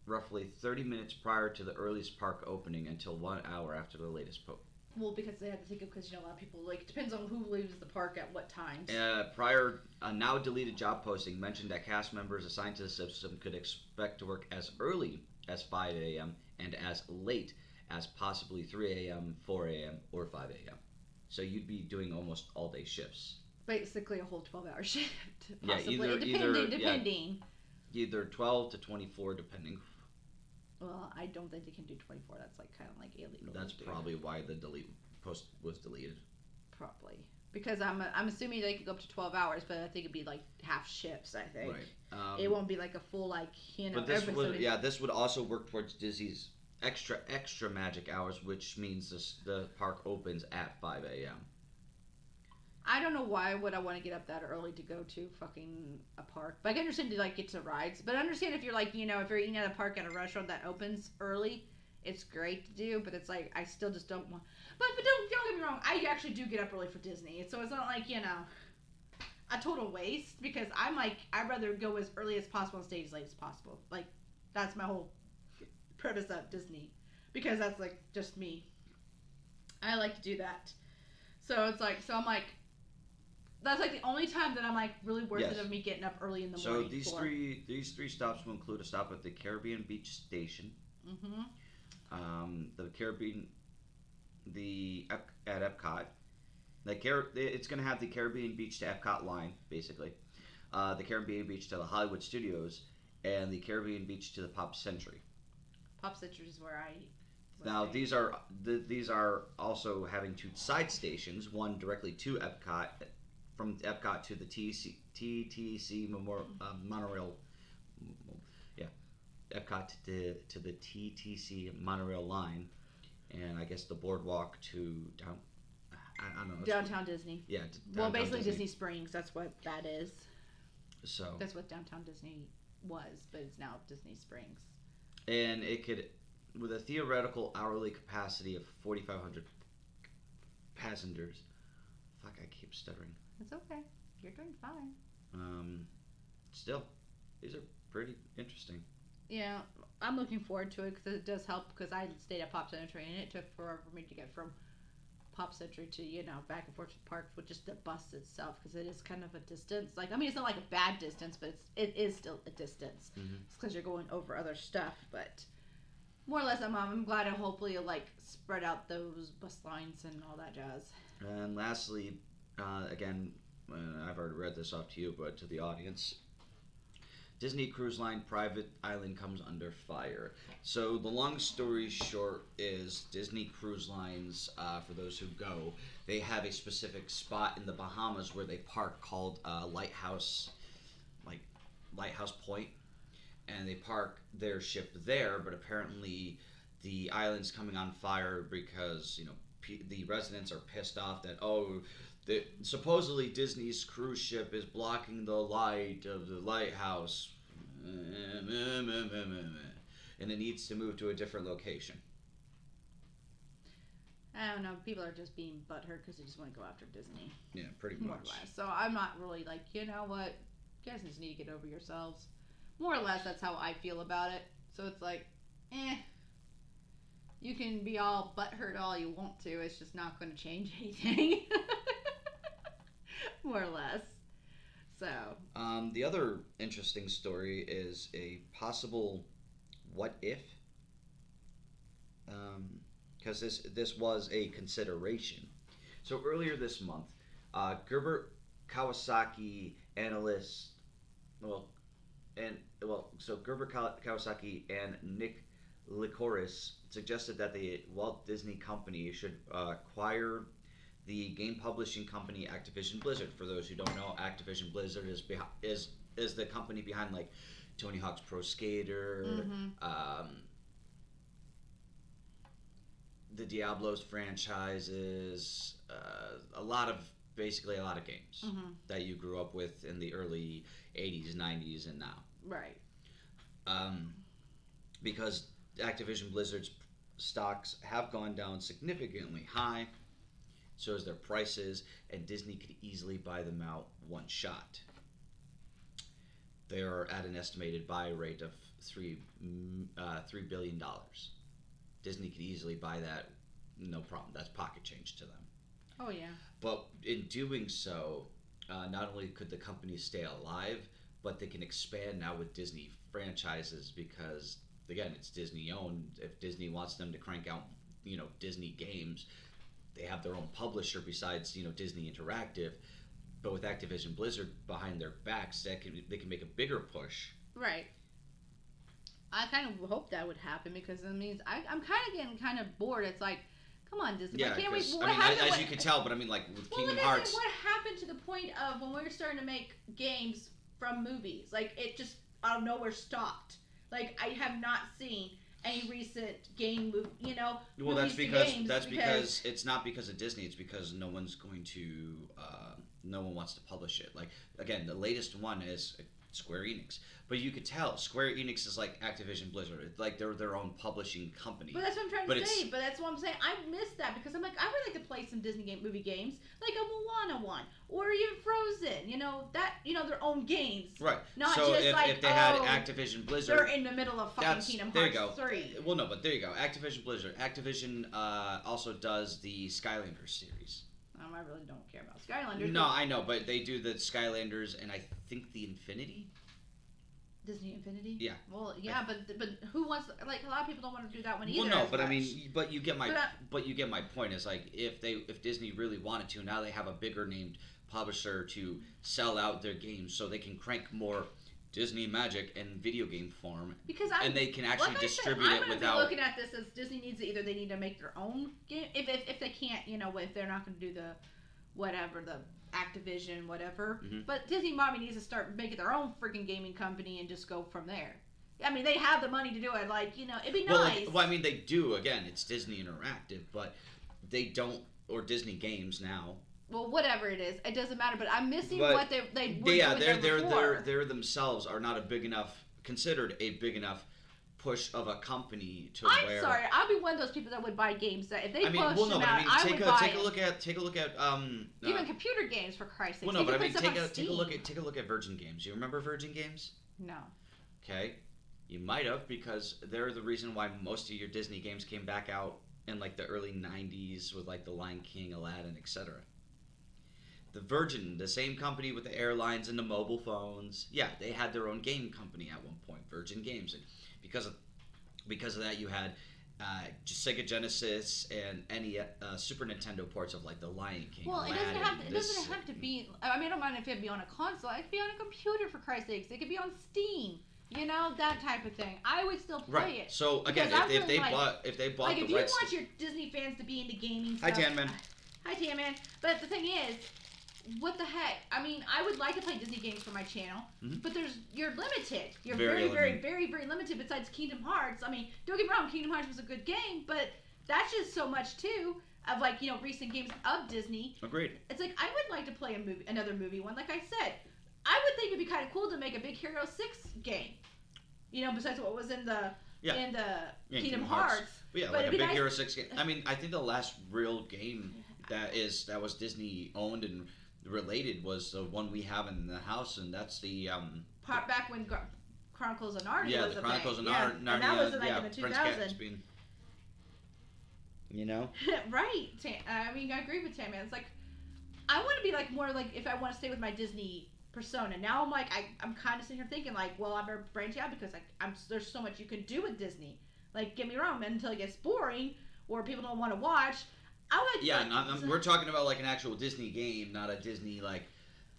roughly 30 minutes prior to the earliest park opening until 1 hour after the latest post. Well, because they have to think of, because a lot of people, it depends on who leaves the park at what times. A now deleted job posting mentioned that cast members assigned to the system could expect to work as early as 5 a.m. and as late as possibly 3 a.m., 4 a.m., or 5 a.m. So you'd be doing almost all day shifts. Basically a whole 12-hour shift, possibly. Yeah, depending. Either 12 to 24, depending. Well, I don't think they can do 24. That's kind of illegal. That's probably why the delete post was deleted. Probably. Because I'm assuming they could go up to 12 hours, but I think it'd be like half shifts, I think. Right. It won't be like a full, But this would also work towards Disney's extra magic hours, which means the park opens at 5 a.m. I don't know why would I want to get up that early to go to fucking a park. But I can understand to get to rides. But I understand if you're if you're eating at a park at a restaurant that opens early, it's great to do. But it's I still just don't want. But don't get me wrong. I actually do get up early for Disney. So it's not a total waste, because I'd rather go as early as possible and stay as late as possible. That's my whole premise of Disney, because that's just me. I like to do that. So it's that's the only time that I'm really worth it of me getting up early in the morning. So these three stops will include a stop at the Caribbean Beach Station. Mm-hmm. The Caribbean, at Epcot. It's going to have the Caribbean Beach to Epcot line, basically. The Caribbean Beach to the Hollywood Studios, and the Caribbean Beach to the Pop Century. Pop Century is where I. Now these are also having 2 side stations, one directly to Epcot, from Epcot to the TTC monorail. Epcot to the TTC monorail line, and I guess the boardwalk to down. I don't know. Downtown Disney. Yeah. Basically Disney Springs. That's what that is. So. That's what Downtown Disney was, but it's now Disney Springs. And it could, with a theoretical hourly capacity of 4,500 passengers. Fuck, I keep stuttering. It's okay. You're doing fine. Still, these are pretty interesting. Yeah, I'm looking forward to it because it does help. Because I stayed at Pop Century and it took forever for me to get from Pop Century to back and forth to the park with just the bus itself because it is kind of a distance. Like I mean, it's not like a bad distance, but it is still a distance. It's because you're going over other stuff, but. More or less, I'm glad and hopefully it'll spread out those bus lines and all that jazz. And lastly, again, I've already read this off to you, but to the audience, Disney Cruise Line private island comes under fire. So the long story short is Disney Cruise Lines, for those who go, they have a specific spot in the Bahamas where they park called Lighthouse Point. And they park their ship there, but apparently the island's coming on fire because the residents are pissed off that supposedly Disney's cruise ship is blocking the light of the lighthouse, and it needs to move to a different location. I don't know. People are just being butthurt because they just want to go after Disney. Yeah, pretty much. More or less. So I'm not really you know what? You guys just need to get over yourselves. More or less, that's how I feel about it. So it's you can be all butthurt all you want to. It's just not going to change anything. More or less. So. The other interesting story is a possible what if. Because this was a consideration. So earlier this month, Gerber Kawasaki analyst, so Gerber Kawasaki and Nick Licoris suggested that the Walt Disney Company should acquire the game publishing company Activision Blizzard. For those who don't know, Activision Blizzard is the company behind Tony Hawk's Pro Skater, the Diablo's franchises, a lot of games that you grew up with in the early 80s, 90s, and now. Right. Because Activision Blizzard's stocks have gone down significantly high, so as their prices, and Disney could easily buy them out one shot. They are at an estimated buy rate of $3 billion. Disney could easily buy that, no problem. That's pocket change to them. Oh, yeah. But in doing so, not only could the company stay alive, but they can expand now with Disney franchises because, again, it's Disney owned. If Disney wants them to crank out, Disney games, they have their own publisher besides, Disney Interactive. But with Activision Blizzard behind their backs, they can make a bigger push. Right. I kind of hope that would happen because it means I'm kind of getting kind of bored. It's come on, Disney. Yeah, because as you can tell, but with Kingdom Hearts. What happened to the point of when we were starting to make games from movies? It just out of nowhere stopped. I have not seen any recent game movie. Well, that's because it's not because of Disney. It's because no one wants to publish it. Again, the latest one is Square Enix. But you could tell Square Enix is like Activision Blizzard. It's they're their own publishing company. But that's what I'm trying to say. But that's what I'm saying. I missed that because I would like to play some Disney movie games, like a Moana one, or even Frozen. Their own games. Right. Not so just if they had Activision Blizzard, they're in the middle of fucking Kingdom Hearts 3. Well, no, but there you go. Activision Blizzard. Activision also does the Skylanders series. I really don't care about Skylanders. No, I know, but they do the Skylanders and I think the Infinity. Disney Infinity? Yeah. Well, yeah, but who wants a lot of people don't want to do that one either. Well, no, but you get my point. Is if Disney really wanted to, now they have a bigger named publisher to sell out their games, so they can crank more Disney magic in video game form. And they can actually distribute it without. I'm looking at this as Disney needs to either they need to make their own game if they can't, if they're not going to do the Activision, whatever. Mm-hmm. But Disney Mommy needs to start making their own freaking gaming company and just go from there. I mean, they have the money to do it. It'd be nice. Well, they do. Again, it's Disney Interactive, but they don't, or Disney Games now. Well, whatever it is, it doesn't matter. But I'm missing what they were doing before. They themselves are not considered a big enough push of a company to I'm sorry, I'll be one of those people that would buy games that if they I would buy take a look at even computer games for Christ's sake. Well, no, but take a look at Virgin Games. You remember Virgin Games? No. Okay, You might have, because they're the reason why most of your Disney games came back out in like the early 90s with like The Lion King, Aladdin, etc. The Virgin, the same company with the airlines and the mobile phones, yeah, they had their own game company at one point, Virgin Games. And because of that, you had Sega Genesis and any Super Nintendo ports of like The Lion King. Well, Aladdin, it doesn't have to be. I mean, I don't mind if it be on a console. It could be on a computer, for Christ's sakes. It could be on Steam. You know, that type of thing. I would still play it. So again, if they bought like, the if rights, you want your Disney fans to be into gaming stuff. Hi, Tanman. Hi, Tanman. But the thing is, what the heck? I mean, I would like to play Disney games for my channel, but you're limited. You're very, very limited. Besides Kingdom Hearts, I mean, don't get me wrong, Kingdom Hearts was a good game, but that's just so much too of like, you know, recent games of Disney. Agreed. It's like I would like to play another movie one. Like I said, I would think it'd be kind of cool to make a Big Hero 6 game. You know, besides what was in the Kingdom Hearts. Yeah, but like a Big Hero 6 game. I mean, I think the last real game that was Disney owned and related was the one we have in the house, and that's the back when Chronicles of Narnia was the Chronicles of Narnia, and that was like in the 2000s. You know? Right. I mean, I agree with Tammy. It's like I want to be like more like if I want to stay with my Disney persona. Now I'm like I'm kind of sitting here thinking like, well, I'm branching out because like there's so much you can do with Disney. Like, get me wrong, until it gets boring or people don't want to watch. We're talking about like an actual Disney game, not a Disney like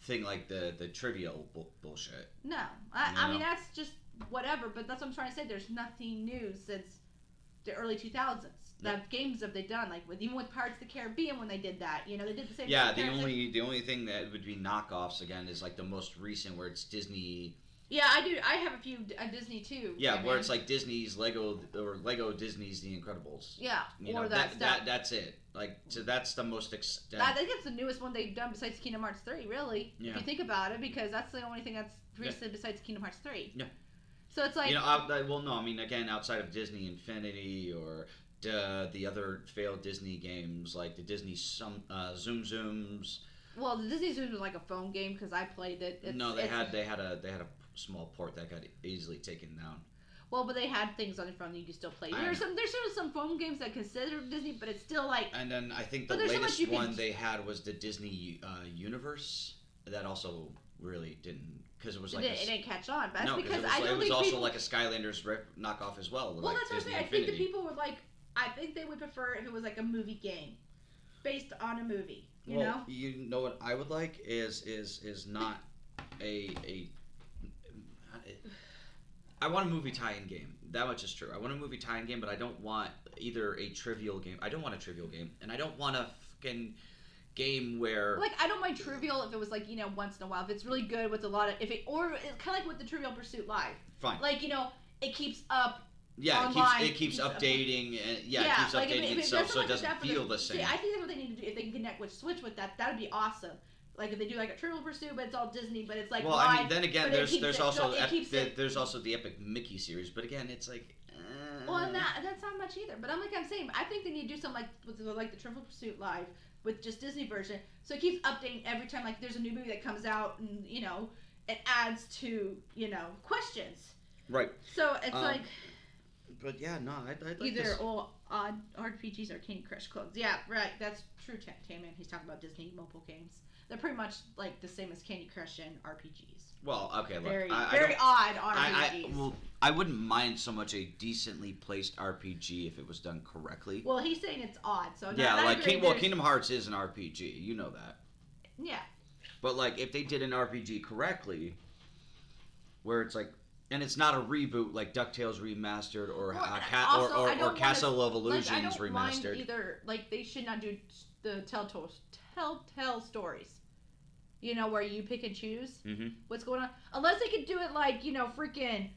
thing like the trivial bullshit. No, I mean that's just whatever. But that's what I'm trying to say. There's nothing new since the early 2000s. The games have they done like even with Pirates of the Caribbean when they did that. You know, they did the same. Yeah, the only thing that would be knockoffs again is like the most recent where it's Disney. Yeah, I do. I have a few Disney too. Yeah, where it's like Disney's Lego or Lego Disney's The Incredibles. Yeah, that's it. Like, so that's the most extent. I think it's the newest one they've done besides Kingdom Hearts 3, really. Yeah. If you think about it, because that's the only thing that's recent besides Kingdom Hearts 3. Yeah. So it's like... You know, I mean, again, outside of Disney Infinity or the other failed Disney games, like the Disney Zoom Zooms. Well, the Disney Zooms was like a phone game, because I played it. They had a small port that got easily taken down. Well, but they had things on the phone that you could still play. There's still some phone games that consider Disney, but it's still like. And then I think the latest one they had was the Disney Universe. That also really didn't, because it was like it didn't catch on. But that's because it was also like a Skylanders knockoff as well. Well, that's what I'm saying. I think the people would like. I think they would prefer if it was like a movie game, based on a movie. You know. You know what I would like is not a. I want a movie tie-in game. That much is true. I want a movie tie-in game, but I don't want either a trivial game. I don't want a trivial game, and I don't want a fucking game where like I don't mind trivial if it was like, you know, once in a while, if it's really good with a lot of it's kind of like with the Trivial Pursuit Live. Fine. Like, you know, it keeps up. Yeah, it keeps updating, and it keeps updating itself, so it doesn't feel the same. See, I think that's what they need to do. If they can connect with Switch with that, that'd be awesome. Like if they do like a Trivial Pursuit, but it's all Disney, but it's like. Well, I mean, then again, there's also the Epic Mickey series, but again, it's like. Well, and that's not much either. But I'm saying, I think they need to do something like with the Trivial Pursuit Live with just Disney version, so it keeps updating every time. Like there's a new movie that comes out, and you know, it adds to questions. Right. So it's like. But yeah, no, I'd like either this. odd RPGs or Candy Crush clones. Yeah, right. That's true, Tamman. He's talking about Disney mobile games. They're pretty much like the same as Candy Crush and RPGs. Well, okay, look, very odd RPGs. I wouldn't mind so much a decently placed RPG if it was done correctly. Well, he's saying it's odd, so Kingdom Hearts is an RPG, you know that. Yeah. But like, if they did an RPG correctly, where it's like. And it's not a reboot like DuckTales Remastered or Castle of Illusions Remastered. Mind either, like they should not do the Telltale stories. You know, where you pick and choose what's going on. Unless they could do it like, freaking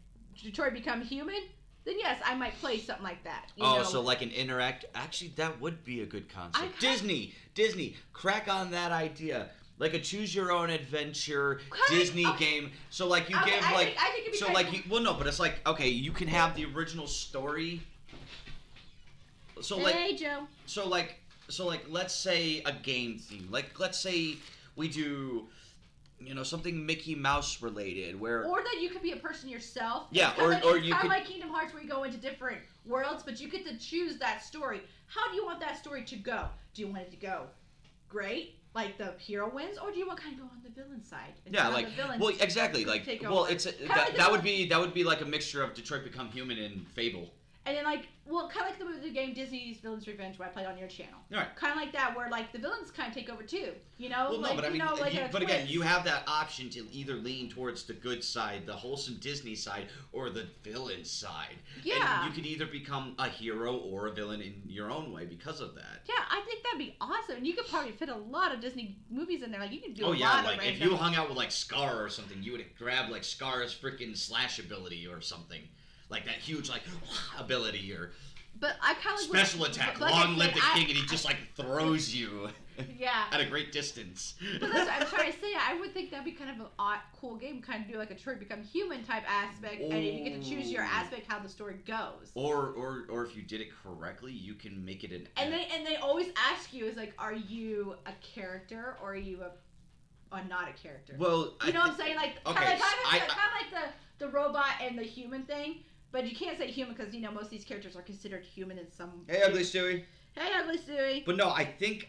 Detroit Become Human, then yes, I might play something like that. So like an interact. Actually, that would be a good concept. Disney, crack on that idea. Like a choose your own adventure Disney game. So like you give like I think it'd be but it's like, okay, you can have the original story. So like hey Joe. So like let's say a game theme. Like let's say we do something Mickey Mouse related, or that you could be a person yourself. Yeah, or you could, like Kingdom Hearts, where you go into different worlds, but you get to choose that story. How do you want that story to go? Do you want it to go great, like the hero wins, or do you want to kind of go on the villain side? Exactly, that would be like a mixture of Detroit Become Human and Fable. And then, kind of like the game Disney's Villain's Revenge, where I played on your channel. Right. Kind of like that, where, the villains kind of take over, too. Well, no, but again, you have that option to either lean towards the good side, the wholesome Disney side, or the villain side. Yeah. And you could either become a hero or a villain in your own way because of that. Yeah, I think that'd be awesome. And you could probably fit a lot of Disney movies in there. You could do a lot of random... if you hung out with, Scar or something, you would grab, Scar's freaking slash ability or something. That huge, ability, or but I kind of special attack. Long live the king, and he just throws you. Yeah. At a great distance. But that's what I'm trying to say. I would think that'd be kind of an odd, cool game, kind of do a Detroit Become Human type aspect, and you get to choose your aspect how the story goes. Or if you did it correctly, you can make it an. And they always ask you is are you a character or are you not a character? Well, you know what I'm saying? Kind of like the robot and the human thing. But you can't say human because, most of these characters are considered human in some... Hey, Ugly Stewie. Hey, Ugly Stewie. But no, I think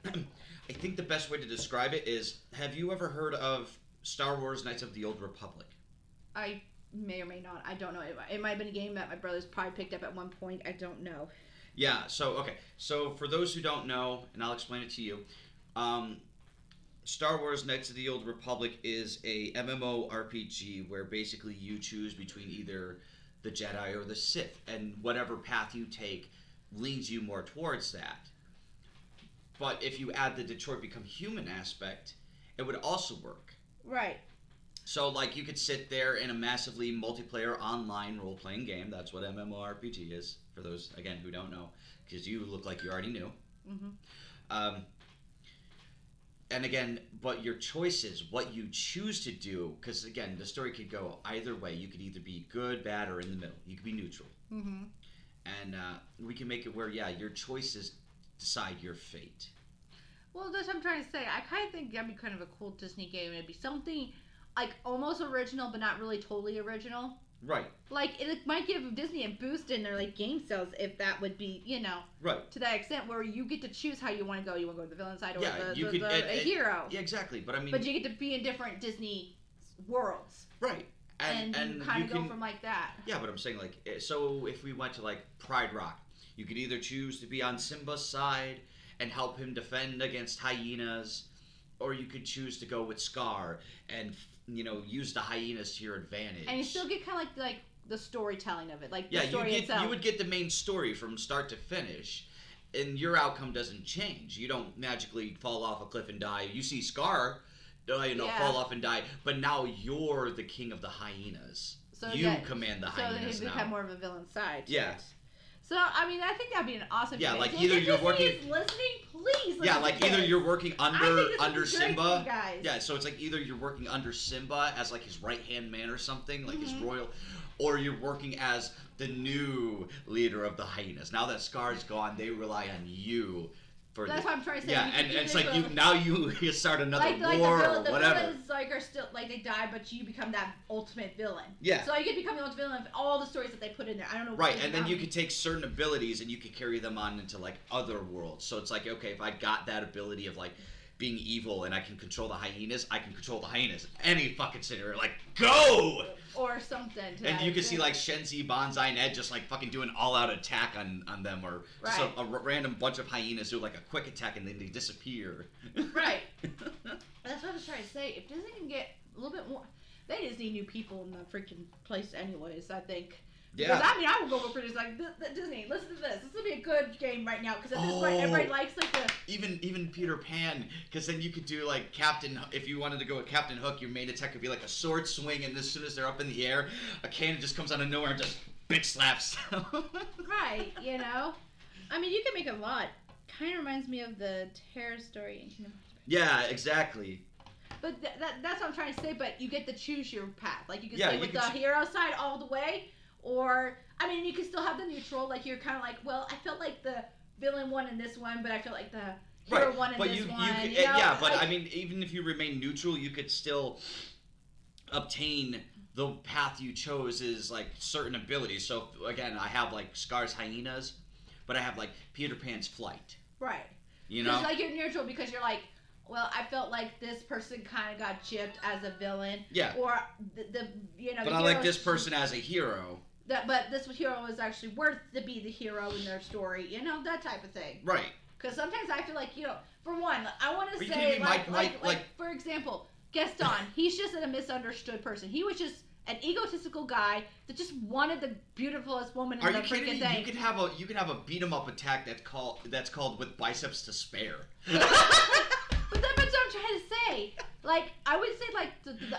the best way to describe it is, have you ever heard of Star Wars Knights of the Old Republic? I may or may not. I don't know. It might have been a game that my brothers probably picked up at one point. I don't know. Yeah, so for those who don't know, and I'll explain it to you, Star Wars Knights of the Old Republic is a MMORPG where basically you choose between either the Jedi or the Sith, and whatever path you take leads you more towards that. But if you add the Detroit Become Human aspect, it would also work. Right. So, you could sit there in a massively multiplayer online role-playing game. That's what MMORPG is, for those, again, who don't know, because you look like you already knew. Mm-hmm. And again, but your choices, what you choose to do, because again, the story could go either way. You could either be good, bad, or in the middle. You could be neutral. Mm-hmm. And we can make it where, your choices decide your fate. Well, that's what I'm trying to say. I kind of think that'd be kind of a cool Disney game. It'd be something almost original, but not really totally original. Right. It might give Disney a boost in their game sales if that would be, right, to that extent where you get to choose how you want to go. You want to go to the villain side or a hero. Yeah, exactly. But but you get to be in different Disney worlds. Right. And you kind of go from that. Yeah, but I'm saying so if we went to Pride Rock, you could either choose to be on Simba's side and help him defend against hyenas, or you could choose to go with Scar and use the hyenas to your advantage. And you still get kind of like the storytelling of it, the story itself. You would get the main story from start to finish, and your outcome doesn't change. You don't magically fall off a cliff and die. You see Scar, fall off and die, but now you're the king of the hyenas. So you command the hyenas now. So you become more of a villain side. Yeah. So, I think that'd be an awesome game. Yeah, either you're working... Is listening, please listen to either you're working under Simba. Guys. Yeah, so it's either you're working under Simba as his right-hand man or something, mm-hmm. his royal... Or you're working as the new leader of the hyenas. Now that Scar's gone, they rely on you. That's what I'm trying to say. Yeah, and it's you start another war or whatever. The villains are still they die, but you become that ultimate villain. Yeah. So you could become the ultimate villain of all the stories that they put in there. I don't know. Right, and then you could take certain abilities and you could carry them on into other worlds. So it's okay, if I got that ability of being evil and I can control the hyenas, I can control the hyenas. Any fucking scenario, go! Or something. And you can see Shenzi, Banzai, and Ed just fucking do an all-out attack on them, or just a random bunch of hyenas do a quick attack and then they disappear. Right. That's what I was trying to say. If Disney can get a little bit more, they just need new people in the freaking place, anyways. I think. Yeah. Because I will go for this. Disney, listen to this. This would be a good game right now because at this point everybody likes the. Even Peter Pan, because then you could do Captain. If you wanted to go with Captain Hook, your main attack would be a sword swing, and as soon as they're up in the air, a cannon just comes out of nowhere and just bitch slaps. Right. You can make a lot. Kind of reminds me of the Terror story in Kingdom Hearts. Yeah, exactly. But that's what I'm trying to say. But you get to choose your path. You can stay with the hero side all the way. Or, you can still have the neutral, you're kind of well, I felt like the villain won in this one, but I feel like the hero right. one and but this you one. could, You know, yeah, but I mean, even if you remain neutral, you could still obtain the path you chose is like certain abilities. So again, I have like Scar's hyenas, but I have like Peter Pan's flight. Right. You know, because like you're neutral because you're like, well, I felt like this person kind of got chipped as a villain. Yeah. Or the you know. But I like this person as a hero. But this hero is actually worth to be the hero in their story. You know, that type of thing. Right. Because sometimes I feel like, you know, for one, I want to say like for example, Gaston. He's just a misunderstood person. He was just an egotistical guy that just wanted the beautifulist woman in the freaking thing. You can have a beat 'em up attack that's called with biceps to spare. But that's what I'm trying to say. Like, I would say, like,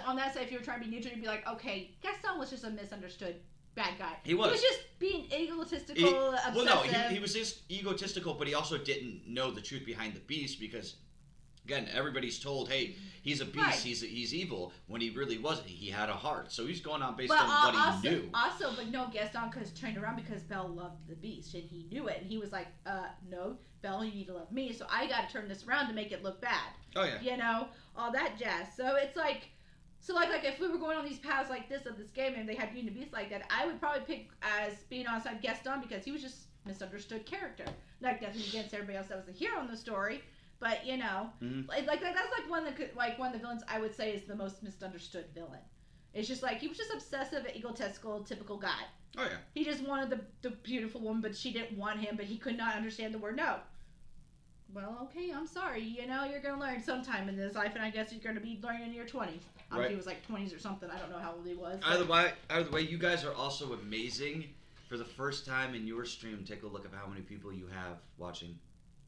on that side, if you were trying to be neutral, you'd be like, okay, Gaston was just a misunderstood bad guy. He was just being egotistical, obsessive. Well, no, he was just egotistical, but he also didn't know the truth behind the beast because, again, everybody's told, hey, he's a beast, right. He's evil, when he really wasn't. He had a heart. So he's going on based on what he knew. Also, but no, Gaston turned around because Belle loved the beast, and he knew it, and he was like, no, Belle, you need to love me, so I gotta turn this around to make it look bad. Oh, yeah. You know, all that jazz. So it's like, like if we were going on these paths like this of this game, and they had Beauty and the Beast like that, I would probably pick as being on side Gaston because he was just misunderstood character. Like, nothing against everybody else that was the hero in the story. But you know, that's like one of the villains I would say is the most misunderstood villain. It's just like he was just obsessive, egotistical, typical guy. Oh yeah. He just wanted the beautiful woman, but she didn't want him. But he could not understand the word no. Well, okay, I'm sorry. You know, you're gonna learn sometime in this life, and I guess you're gonna be learning in your 20s. Right. He was like 20s or something. I don't know how old he was. Either way, you guys are also amazing. For the first time in your stream, take a look at how many people you have watching.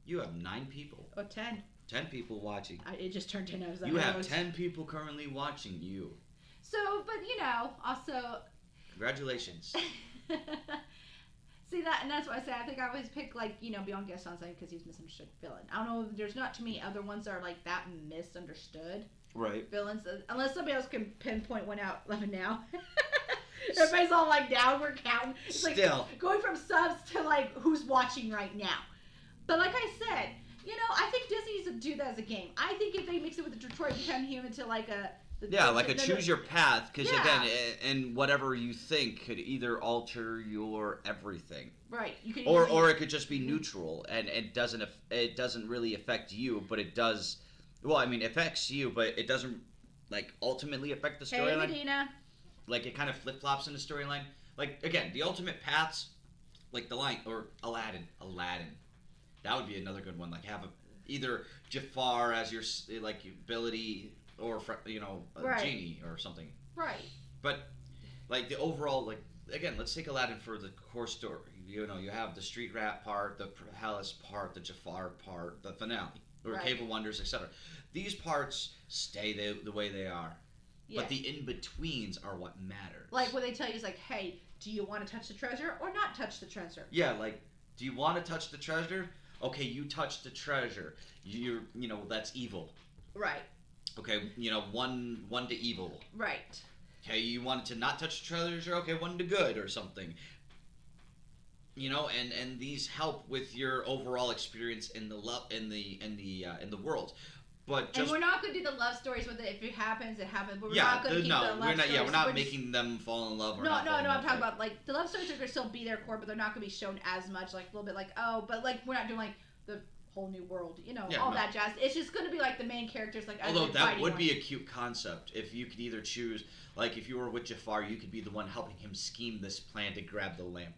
You have 9 people. Oh, 10. 10 people watching. It just turned 10 out. You have 10 people currently watching you. So, but you know, also. Congratulations. See that, and that's why I say I think I always pick like beyond Gaston's side because he's misunderstood villain. I don't know. There's not too many other ones that are like that misunderstood. Right. Villains, unless somebody else can pinpoint one out. Love it now. Everybody's all like down. We're counting. It's like going from subs to like who's watching right now. But like I said, I think Disney needs to do that as a game. I think if they mix it with the Detroit Become Human to like a choose your path, because again, and whatever you think could either alter your everything. Right. You could or it could just be neutral, and it doesn't really affect you, but it does. Well, I mean, it affects you, but it doesn't like ultimately affect the storyline. Hey, Medina. Like it kind of flip flops in the storyline. Like again, the ultimate paths, like the line or Aladdin. That would be another good one. Like have either Jafar as your like ability, or a genie or something. Right. But like the overall, like again, let's take Aladdin for the core story. You have the street rat part, the palace part, the Jafar part, the finale, or Cave of Wonders, etc. These parts stay the way they are. Yeah. But the in-betweens are what matters. Like what they tell you is like, hey, do you want to touch the treasure or not touch the treasure? Yeah, like, do you want to touch the treasure? Okay, you touch the treasure. That's evil. Right. Okay, 1 to evil. Right. Okay, you wanted to not touch the treasure. Okay, 1 to good or something. And these help with your overall experience in the world. But we're not going to do the love stories with it. If it happens, it happens. But we're not going to keep the love stories. We're not making them fall in love. No, I'm talking about, like, the love stories are going to still be their core, but they're not going to be shown as much. Like, a little bit like, but, like, we're not doing, like, the whole new world, that jazz. It's just going to be, like, the main characters, like, although that would be a cute concept. If you could either choose, like, if you were with Jafar, you could be the one helping him scheme this plan to grab the lamp.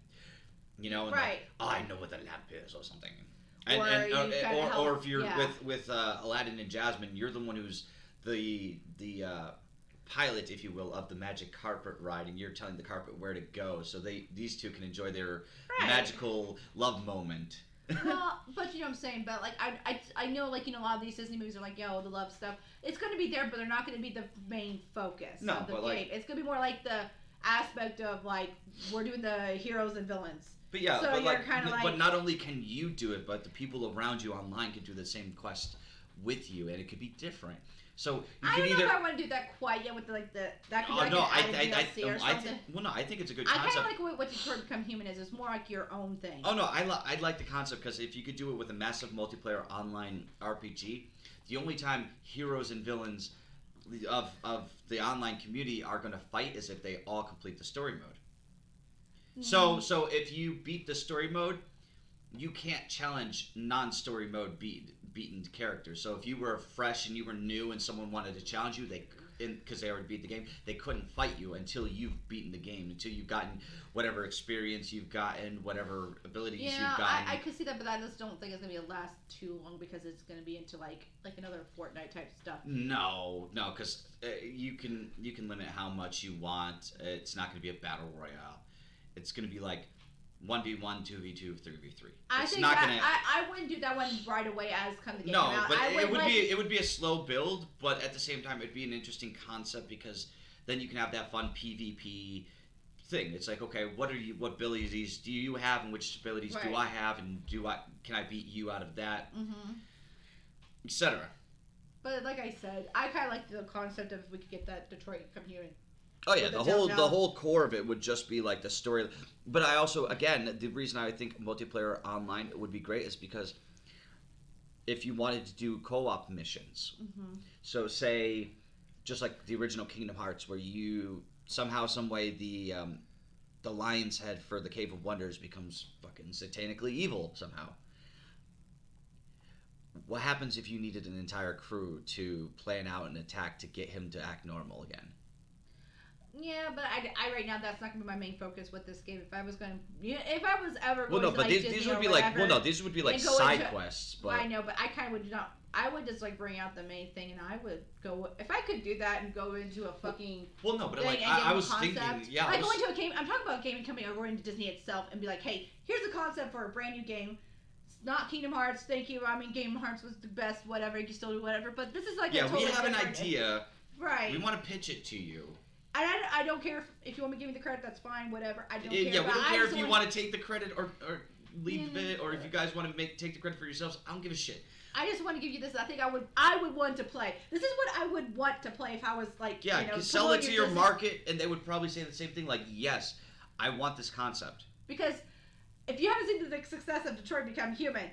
And right. Like, I know what the lamp is or something. Or if you're with Aladdin and Jasmine, you're the one who's the pilot, if you will, of the magic carpet ride, and you're telling the carpet where to go, so these two can enjoy their magical love moment. Well, but you know what I'm saying. But like I know, like, a lot of these Disney movies are like, the love stuff. It's going to be there, but they're not going to be the main focus of the game. Like, it's going to be more like the aspect of like we're doing the heroes and villains. But yeah, so but not only can you do it, but the people around you online can do the same quest with you, and it could be different. So I don't know if I want to do that quite yet with that could be like an added DLC or something. I think it's a good concept. I kind of like what Detroit Become Human is. It's more like your own thing. Oh no, I'd like the concept because if you could do it with a massive multiplayer online RPG, the only time heroes and villains of the online community are going to fight is if they all complete the story mode. Mm-hmm. So if you beat the story mode, you can't challenge non-story mode beaten characters. So if you were fresh and you were new and someone wanted to challenge you, because they already beat the game, they couldn't fight you until you've beaten the game, until you've gotten whatever experience you've gotten, whatever abilities you've gotten. Yeah, I could see that, but I just don't think it's gonna last too long because it's gonna be into like another Fortnite type stuff. No, because you can limit how much you want. It's not gonna be a battle royale. It's gonna be like 1v1, 2v2, 3v3. I wouldn't do that one right away as the game came out. But it would be a slow build, but at the same time it'd be an interesting concept because then you can have that fun PvP thing. It's like, okay, what abilities do you have and which abilities do I have, and can I beat you out of that, etc. But like I said, I kind of like the concept of if we could get that Detroit Become Human. Oh yeah, the whole core of it would just be like the story. But I also, again, the reason I think multiplayer online would be great is because if you wanted to do co-op missions, so say just like the original Kingdom Hearts, where you somehow, some way the lion's head for the Cave of Wonders becomes fucking satanically evil somehow. What happens if you needed an entire crew to plan out an attack to get him to act normal again? Yeah, but I right now that's not gonna be my main focus with this game. If I was ever going to these would be like these would be like side quests. But I know, but I kind of would not. I would just like bring out the main thing, and I would go if I could do that and go into a fucking. Well, no, but like I was thinking, yeah, like going to a game. I'm talking about a gaming company or going to Disney itself and be like, hey, here's a concept for a brand new game. It's not Kingdom Hearts. Thank you. I mean, Kingdom Hearts was the best. Whatever, you can still do whatever. But this is like we have an idea. Right. We want to pitch it to you. I don't care if you want to give me the credit, that's fine, whatever. I don't care. Yeah, we don't care if you want to take the credit or leave it, or if you guys want to take the credit for yourselves. I don't give a shit. I just want to give you this. I think I would want to play. This is what I would want to play if I was like, sell it to your market, and they would probably say the same thing. Like, yes, I want this concept. Because if you haven't seen the success of Detroit Become Human,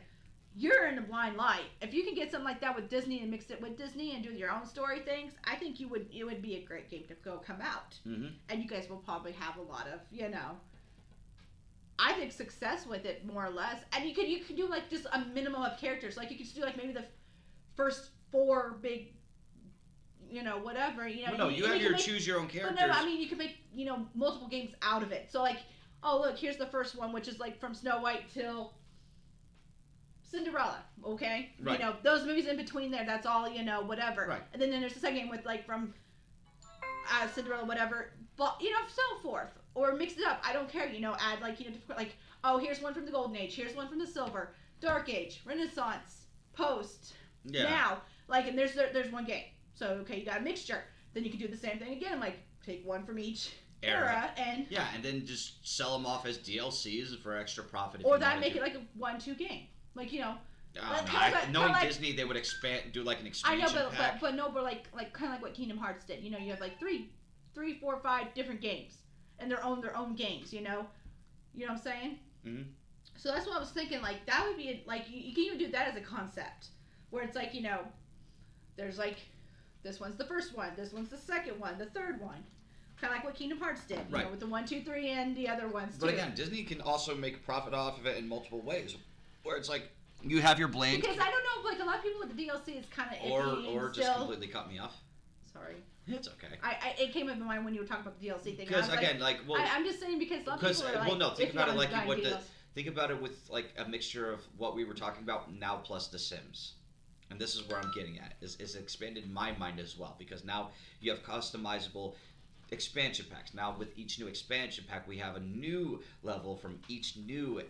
you're in the blind light. If you can get something like that with Disney and mix it with Disney and do your own story things, I think it would be a great game to come out. Mm-hmm. And you guys will probably have a lot of, I think success with it more or less. And you could do like just a minimum of characters. Like you could do like maybe the first 4 big, whatever. You have your choose your own characters. But no, I mean you could make multiple games out of it. So like, oh look, here's the first one, which is like from Snow White till Cinderella, okay? Right. Those movies in between there, that's all, whatever. Right. And then there's the second game with, like, from Cinderella, whatever, but, so forth. Or mix it up. I don't care, add, like, like, oh, here's one from the Golden Age, here's one from the Silver, Dark Age, Renaissance, Post, now. Like, and there's one game. So, okay, you got a mixture. Then you can do the same thing again, like, take one from each era and... Yeah, and then just sell them off as DLCs for extra profit. Or that make it like a 1-2 game. Like, knowing Disney, they would do like an expansion pack. but like kind of like what Kingdom Hearts did. You have like 3, 4, 5 different games, and their own games. You know what I'm saying? Mm-hmm. So that's what I was thinking. Like that would be like you can even do that as a concept, where it's like there's like this one's the first one, this one's the second one, the third one. Kind of like what Kingdom Hearts did, with the 1, 2, 3, and the other ones. But again, Disney can also make a profit off of it in multiple ways. Where it's like you have your blank. Because I don't know if like a lot of people with the DLC is kind of iffy. Or just completely cut me off. Sorry. It's okay. It came up in mind when you were talking about the DLC thing. Because again, I'm just saying because a lot of people are like. Think about it like think about it with like a mixture of what we were talking about now plus The Sims. And this is where I'm getting at is expanded my mind as well, because now you have customizable expansion packs. Now with each new expansion pack, we have a new level from each new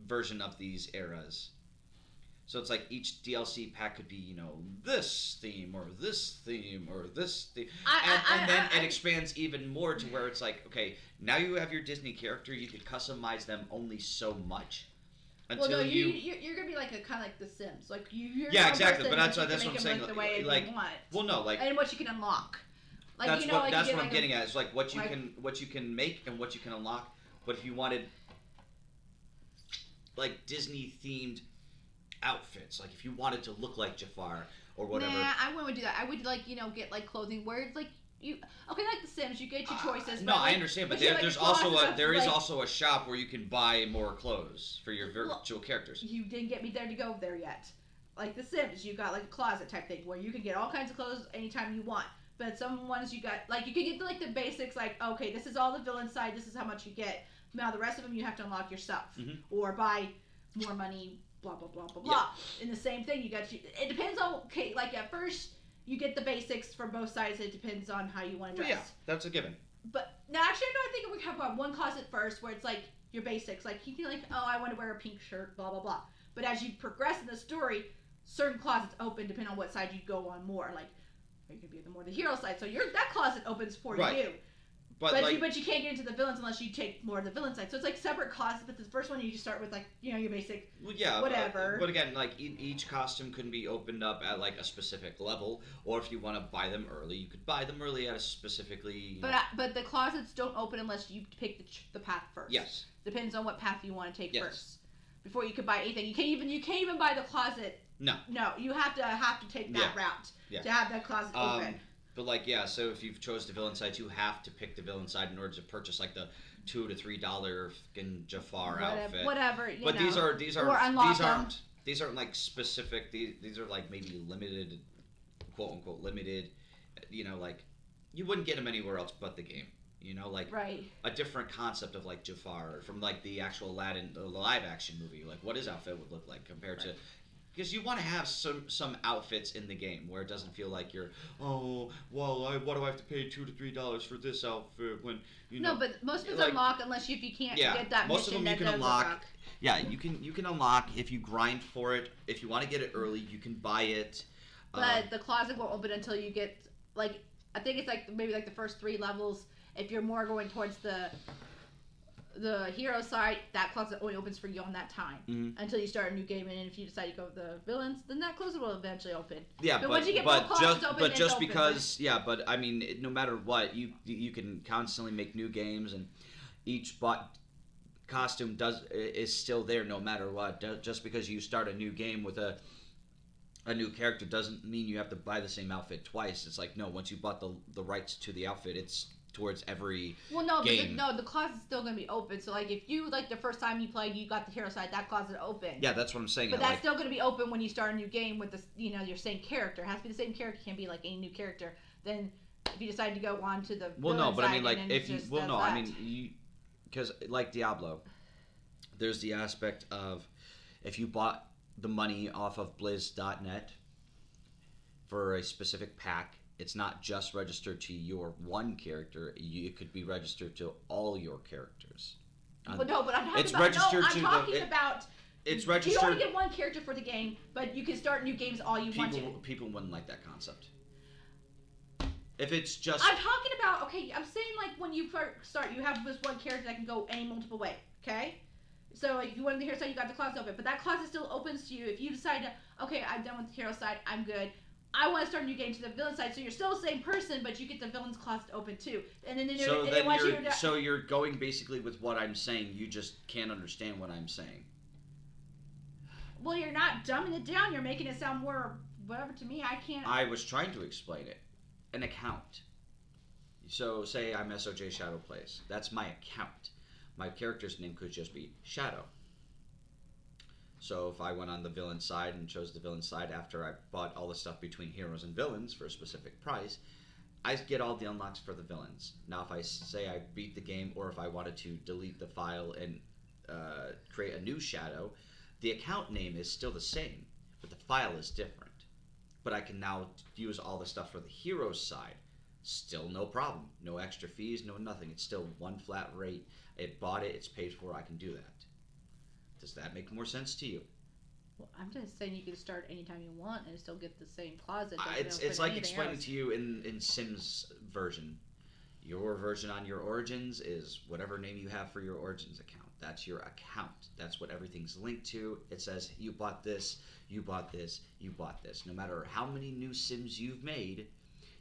version of these eras. So it's like each DLC pack could be, this theme or this theme or this theme. And then it expands even more to where it's like, okay, now you have your Disney character, you could customize them only so much. until well, no, you're gonna be like a kind of like The Sims, like you're yeah, exactly. But that's what I'm saying. Look the way like, you want. Well, no, like, and what you can unlock. Like, that's you know, what I'm like getting at. Is like what you can make and what you can unlock. But if you wanted like Disney themed outfits, like if you wanted to look like Jafar or whatever. Nah, I wouldn't do that. I would like get like clothing where it's like you like The Sims, you get your choices. No, I understand, but there's also a shop where you can buy more clothes for your virtual characters. You didn't get me there to go there yet. Like The Sims, you got like a closet type thing where you can get all kinds of clothes anytime you want. But some ones you got like you can get like the basics, like okay, this is all the villain side, this is how much you get. Now the rest of them you have to unlock yourself or buy more money. Blah blah blah blah blah. Yeah. And the same thing, it depends on like at first you get the basics for both sides. It depends on how you want to dress. Yeah, that's a given. But now actually, I think we have one closet first where it's like your basics. Like you can I want to wear a pink shirt, blah blah blah. But as you progress in the story, certain closets open depending on what side you go on more. Like you could be the more the hero side, so that closet opens for you. But you can't get into the villains unless you take more of the villain side. So it's like separate closets. But the first one you just start with like your basic. Well, yeah, whatever. But again, like each costume can be opened up at like a specific level, or if you want to buy them early, you could buy them early at a specifically. But the closets don't open unless you pick the path first. Yes. Depends on what path you want to take first. Before you can buy anything, you can't even buy the closet. No. No, you have to take that route to have that closet open. But like so if you've chose the villain side, you have to pick the villain side in order to purchase like the $2 to $3 fucking Jafar outfit. Whatever. But these aren't like specific. These are like maybe limited, quote unquote limited. Like you wouldn't get them anywhere else but the game. Like a different concept of like Jafar from like the actual Aladdin live action movie. Like what his outfit would look like compared to. Because you want to have some outfits in the game where it doesn't feel like you're why do I have to pay $2 to $3 for this outfit when No, but most of them unlock unless if you can't get that most mission. Most of them you can unlock. Yeah, you can unlock if you grind for it. If you want to get it early, you can buy it. But the closet won't open until you get like I think it's like maybe like the first 3 levels. If you're more going towards the hero side, that closet only opens for you on that time until you start a new game. And if you decide to go with the villains, then that closet will eventually open. Yeah, but once you get both closets open, but just because, but I mean, no matter what, you can constantly make new games, and each costume is still there no matter what. Just because you start a new game with a new character doesn't mean you have to buy the same outfit twice. It's like no, once you bought the rights to the outfit, it's towards every game. But the closet's still going to be open. So, like, if you, like, the first time you played, you got the hero side, that closet open. Yeah, that's what I'm saying. But that's still going to be open when you start a new game with, your same character. It has to be the same character. It can't be, like, any new character. Then, if you decide to go on to the I mean, like, if you... Well, no, I mean, because, like Diablo, there's the aspect of if you bought the money off of Blizz.net for a specific pack, it's not just registered to your one character. It could be registered to all your characters. But I'm talking about. It's registered. You only get one character for the game, but you can start new games all you want to. People wouldn't like that concept. If it's just. I'm talking about. Okay, I'm saying like when you first start, you have this one character that can go any multiple way. Okay. So if you wanted the hero side, you got the closet open, but that closet still opens to you if you decide to. Okay, I'm done with the hero side. I'm good. I want to start a new game to the villain side, so you're still the same person, but you get the villain's closet open too. And then so you're going basically with what I'm saying. You just can't understand what I'm saying. Well, you're not dumbing it down. You're making it sound more whatever to me. I can't. I was trying to explain it. An account. So say I'm SOJ Shadow Plays. That's my account. My character's name could just be Shadow. So if I went on the villain side and chose the villain side after I bought all the stuff between heroes and villains for a specific price, I get all the unlocks for the villains. Now if I say I beat the game, or if I wanted to delete the file and create a new Shadow, the account name is still the same, but the file is different. But I can now use all the stuff for the heroes side. Still no problem. No extra fees, no nothing. It's still one flat rate. It bought it, it's paid for, I can do that. Does that make more sense to you? Well, I'm just saying you can start anytime you want and still get the same closet. It's like explaining to you in Sims version. Your version on your Origins is whatever name you have for your Origins account. That's your account. That's what everything's linked to. It says you bought this, you bought this, you bought this. No matter how many new Sims you've made,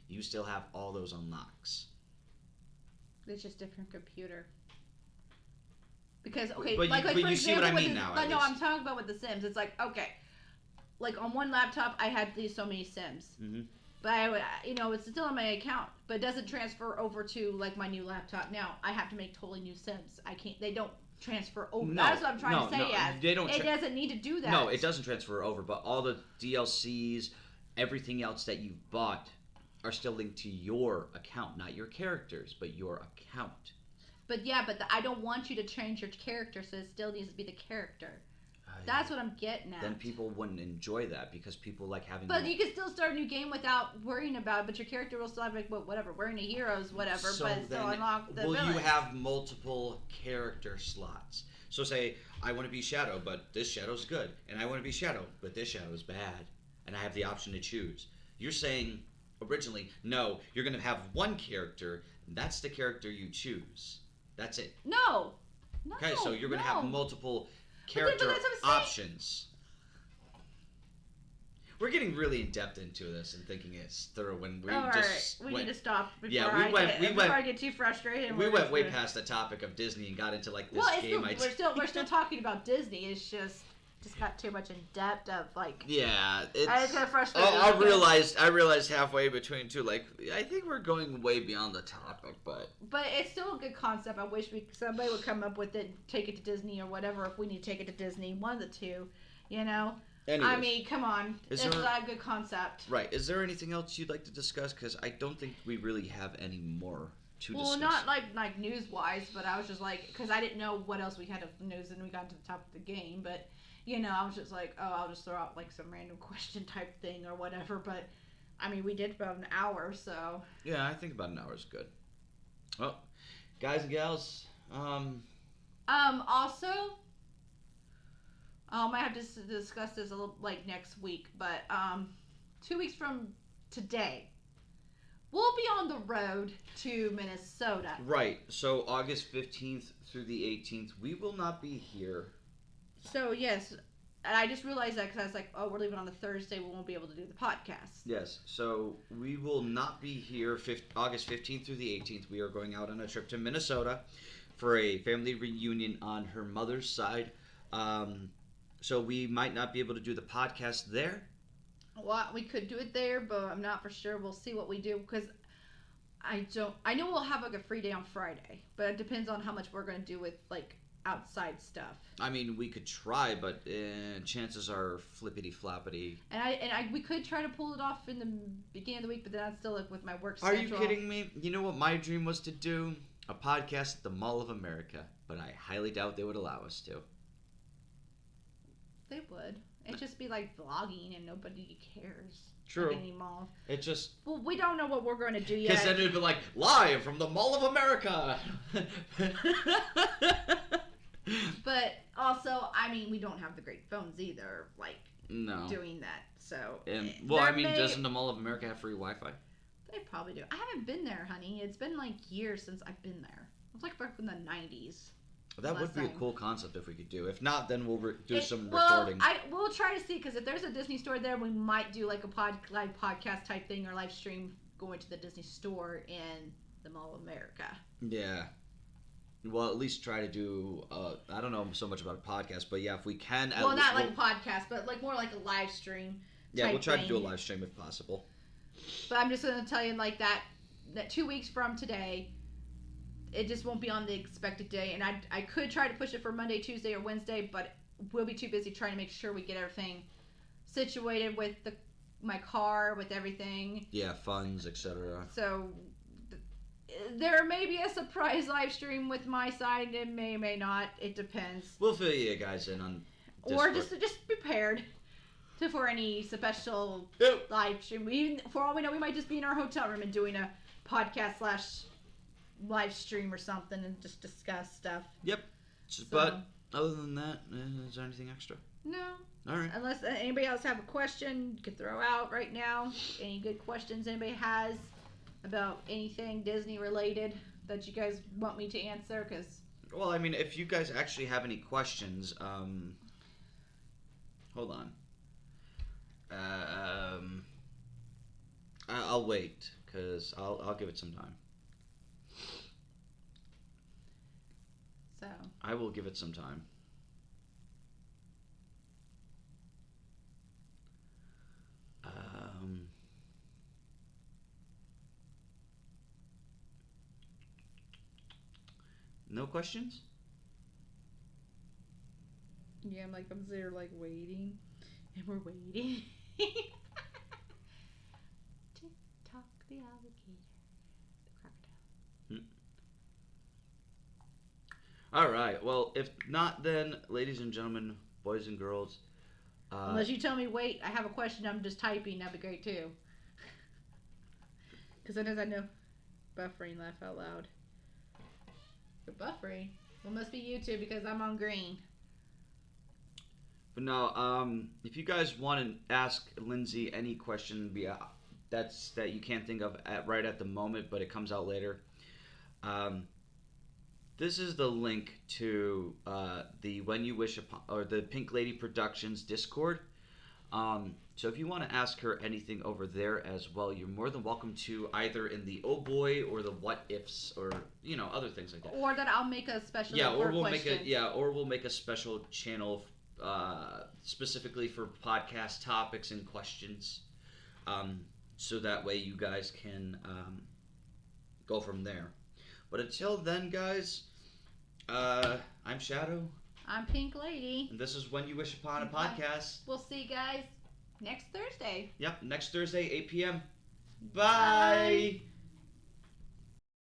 you still have all those unlocks. It's just different computer. Because, okay, but like you for example, see what I mean now. No, I'm talking about with the Sims. It's like, okay, like on one laptop, I had these so many Sims. Mm-hmm. But I would, it's still on my account, but it doesn't transfer over to like my new laptop. Now I have to make totally new Sims. I can't. They don't transfer over. No, that's what I'm trying to say. They don't. It doesn't need to do that. No, it doesn't transfer over. But all the DLCs, everything else that you bought, are still linked to your account, not your characters, but your account. But I don't want you to change your character, so it still needs to be the character. That's what I'm getting at. Then people wouldn't enjoy that because people like having. But you can still start a new game without worrying about it. But your character will still have like whatever, wearing a hero's whatever, so but still unlock the. Will villains. You have multiple character slots? So say I want to be Shadow, but this Shadow's good, and I want to be Shadow, but this Shadow's bad, and I have the option to choose. You're saying originally, no, you're going to have one character. That's the character you choose. That's it. No. Okay, so you're going to have multiple character options. We're getting really in depth into this and thinking it's thorough when we we need to stop before I get too frustrated. We went way past the topic of Disney and got into like this game. We're still talking about Disney. It's just got too much in depth of like. Yeah, it's gonna frustrate. I realized halfway between two, like I think we're going way beyond the topic, but it's still a good concept. I wish somebody would come up with it, take it to Disney or whatever. If we need to take it to Disney, one of the two, Anyways, I mean, come on, it's a good concept. Right? Is there anything else you'd like to discuss? Because I don't think we really have any more to discuss. Well, not like news wise, but I was just like, because I didn't know what else we had of news, and we got to the top of the game, but. I was just like, I'll just throw out like some random question type thing or whatever. But I mean, we did about an hour, so. Yeah, I think about an hour is good. Well, guys and gals. Also, I might have to discuss this a little like next week, but 2 weeks from today, we'll be on the road to Minnesota. Right. So August 15th through the 18th, we will not be here. So, yes, and I just realized that because I was like, we're leaving on the Thursday. We won't be able to do the podcast. Yes, so we will not be here August 15th through the 18th. We are going out on a trip to Minnesota for a family reunion on her mother's side. So we might not be able to do the podcast there. Well, we could do it there, but I'm not for sure. We'll see what we do because I know we'll have like a free day on Friday, but it depends on how much we're going to do with like outside stuff. I mean, we could try, but chances are flippity floppity. And we could try to pull it off in the beginning of the week, but then I'd still like with my work schedule. Are you kidding me? You know what my dream was to do? A podcast at the Mall of America, but I highly doubt they would allow us to. They would. It'd just be like vlogging and nobody cares. True. Like any mall. It just. Well, we don't know what we're going to do yet. Because then it'd be like live from the Mall of America. But also, I mean, we don't have the great phones either, like doing that. So, doesn't the Mall of America have free Wi-Fi? They probably do. I haven't been there, honey. It's been like years since I've been there. It was like back in the 90s. That would be a cool concept if we could do. If not, then we'll do some recording. We'll try to see, because if there's a Disney store there, we might do like a live podcast type thing or live stream going to the Disney store in the Mall of America. Yeah. Well, at least try to do, I don't know so much about a podcast, but yeah, if we can. Well, not like a podcast, but like more like a live stream. Yeah, we'll try to do a live stream if possible. But I'm just going to tell you like that 2 weeks from today, it just won't be on the expected day. And I could try to push it for Monday, Tuesday, or Wednesday, but we'll be too busy trying to make sure we get everything situated with my car, with everything. Yeah, funds, etc. So there may be a surprise live stream with my side. It may not. It depends. We'll fill you guys in on Discord. Or just prepared for any special live stream. For all we know, we might just be in our hotel room and doing a podcast / live stream or something and just discuss stuff. Yep. But other than that, is there anything extra? No. All right. Unless anybody else have a question you could throw out right now. Any good questions anybody has about anything Disney related that you guys want me to answer? Because well, I mean, if you guys actually have any questions, hold on. I'll wait because I'll give it some time. So I will give it some time. No questions? Yeah, I'm there waiting, and we're waiting. Tick tock, the alligator, the crocodile. All right. Well, if not, then, ladies and gentlemen, boys and girls. Unless you tell me, wait, I have a question. I'm just typing. That'd be great too. Because then, as I know, buffering, laugh out loud. But buffering. Well, must be you two because I'm on green. But no, if you guys want to ask Lindsay any question, that you can't think of right at the moment, but it comes out later. This is the link to the When You Wish Upon, or the Pink Lady Productions Discord. So if you want to ask her anything over there as well, you're more than welcome to, either in the Oh Boy or the What Ifs, or other things like that. Or that I'll make a special. Or we'll make a special channel specifically for podcast topics and questions, so that way you guys can go from there. But until then, guys, I'm Shadow. I'm Pink Lady. And this is When You Wish Upon a Podcast. We'll see you guys next Thursday. Yep, next Thursday, 8 p.m. Bye. Bye.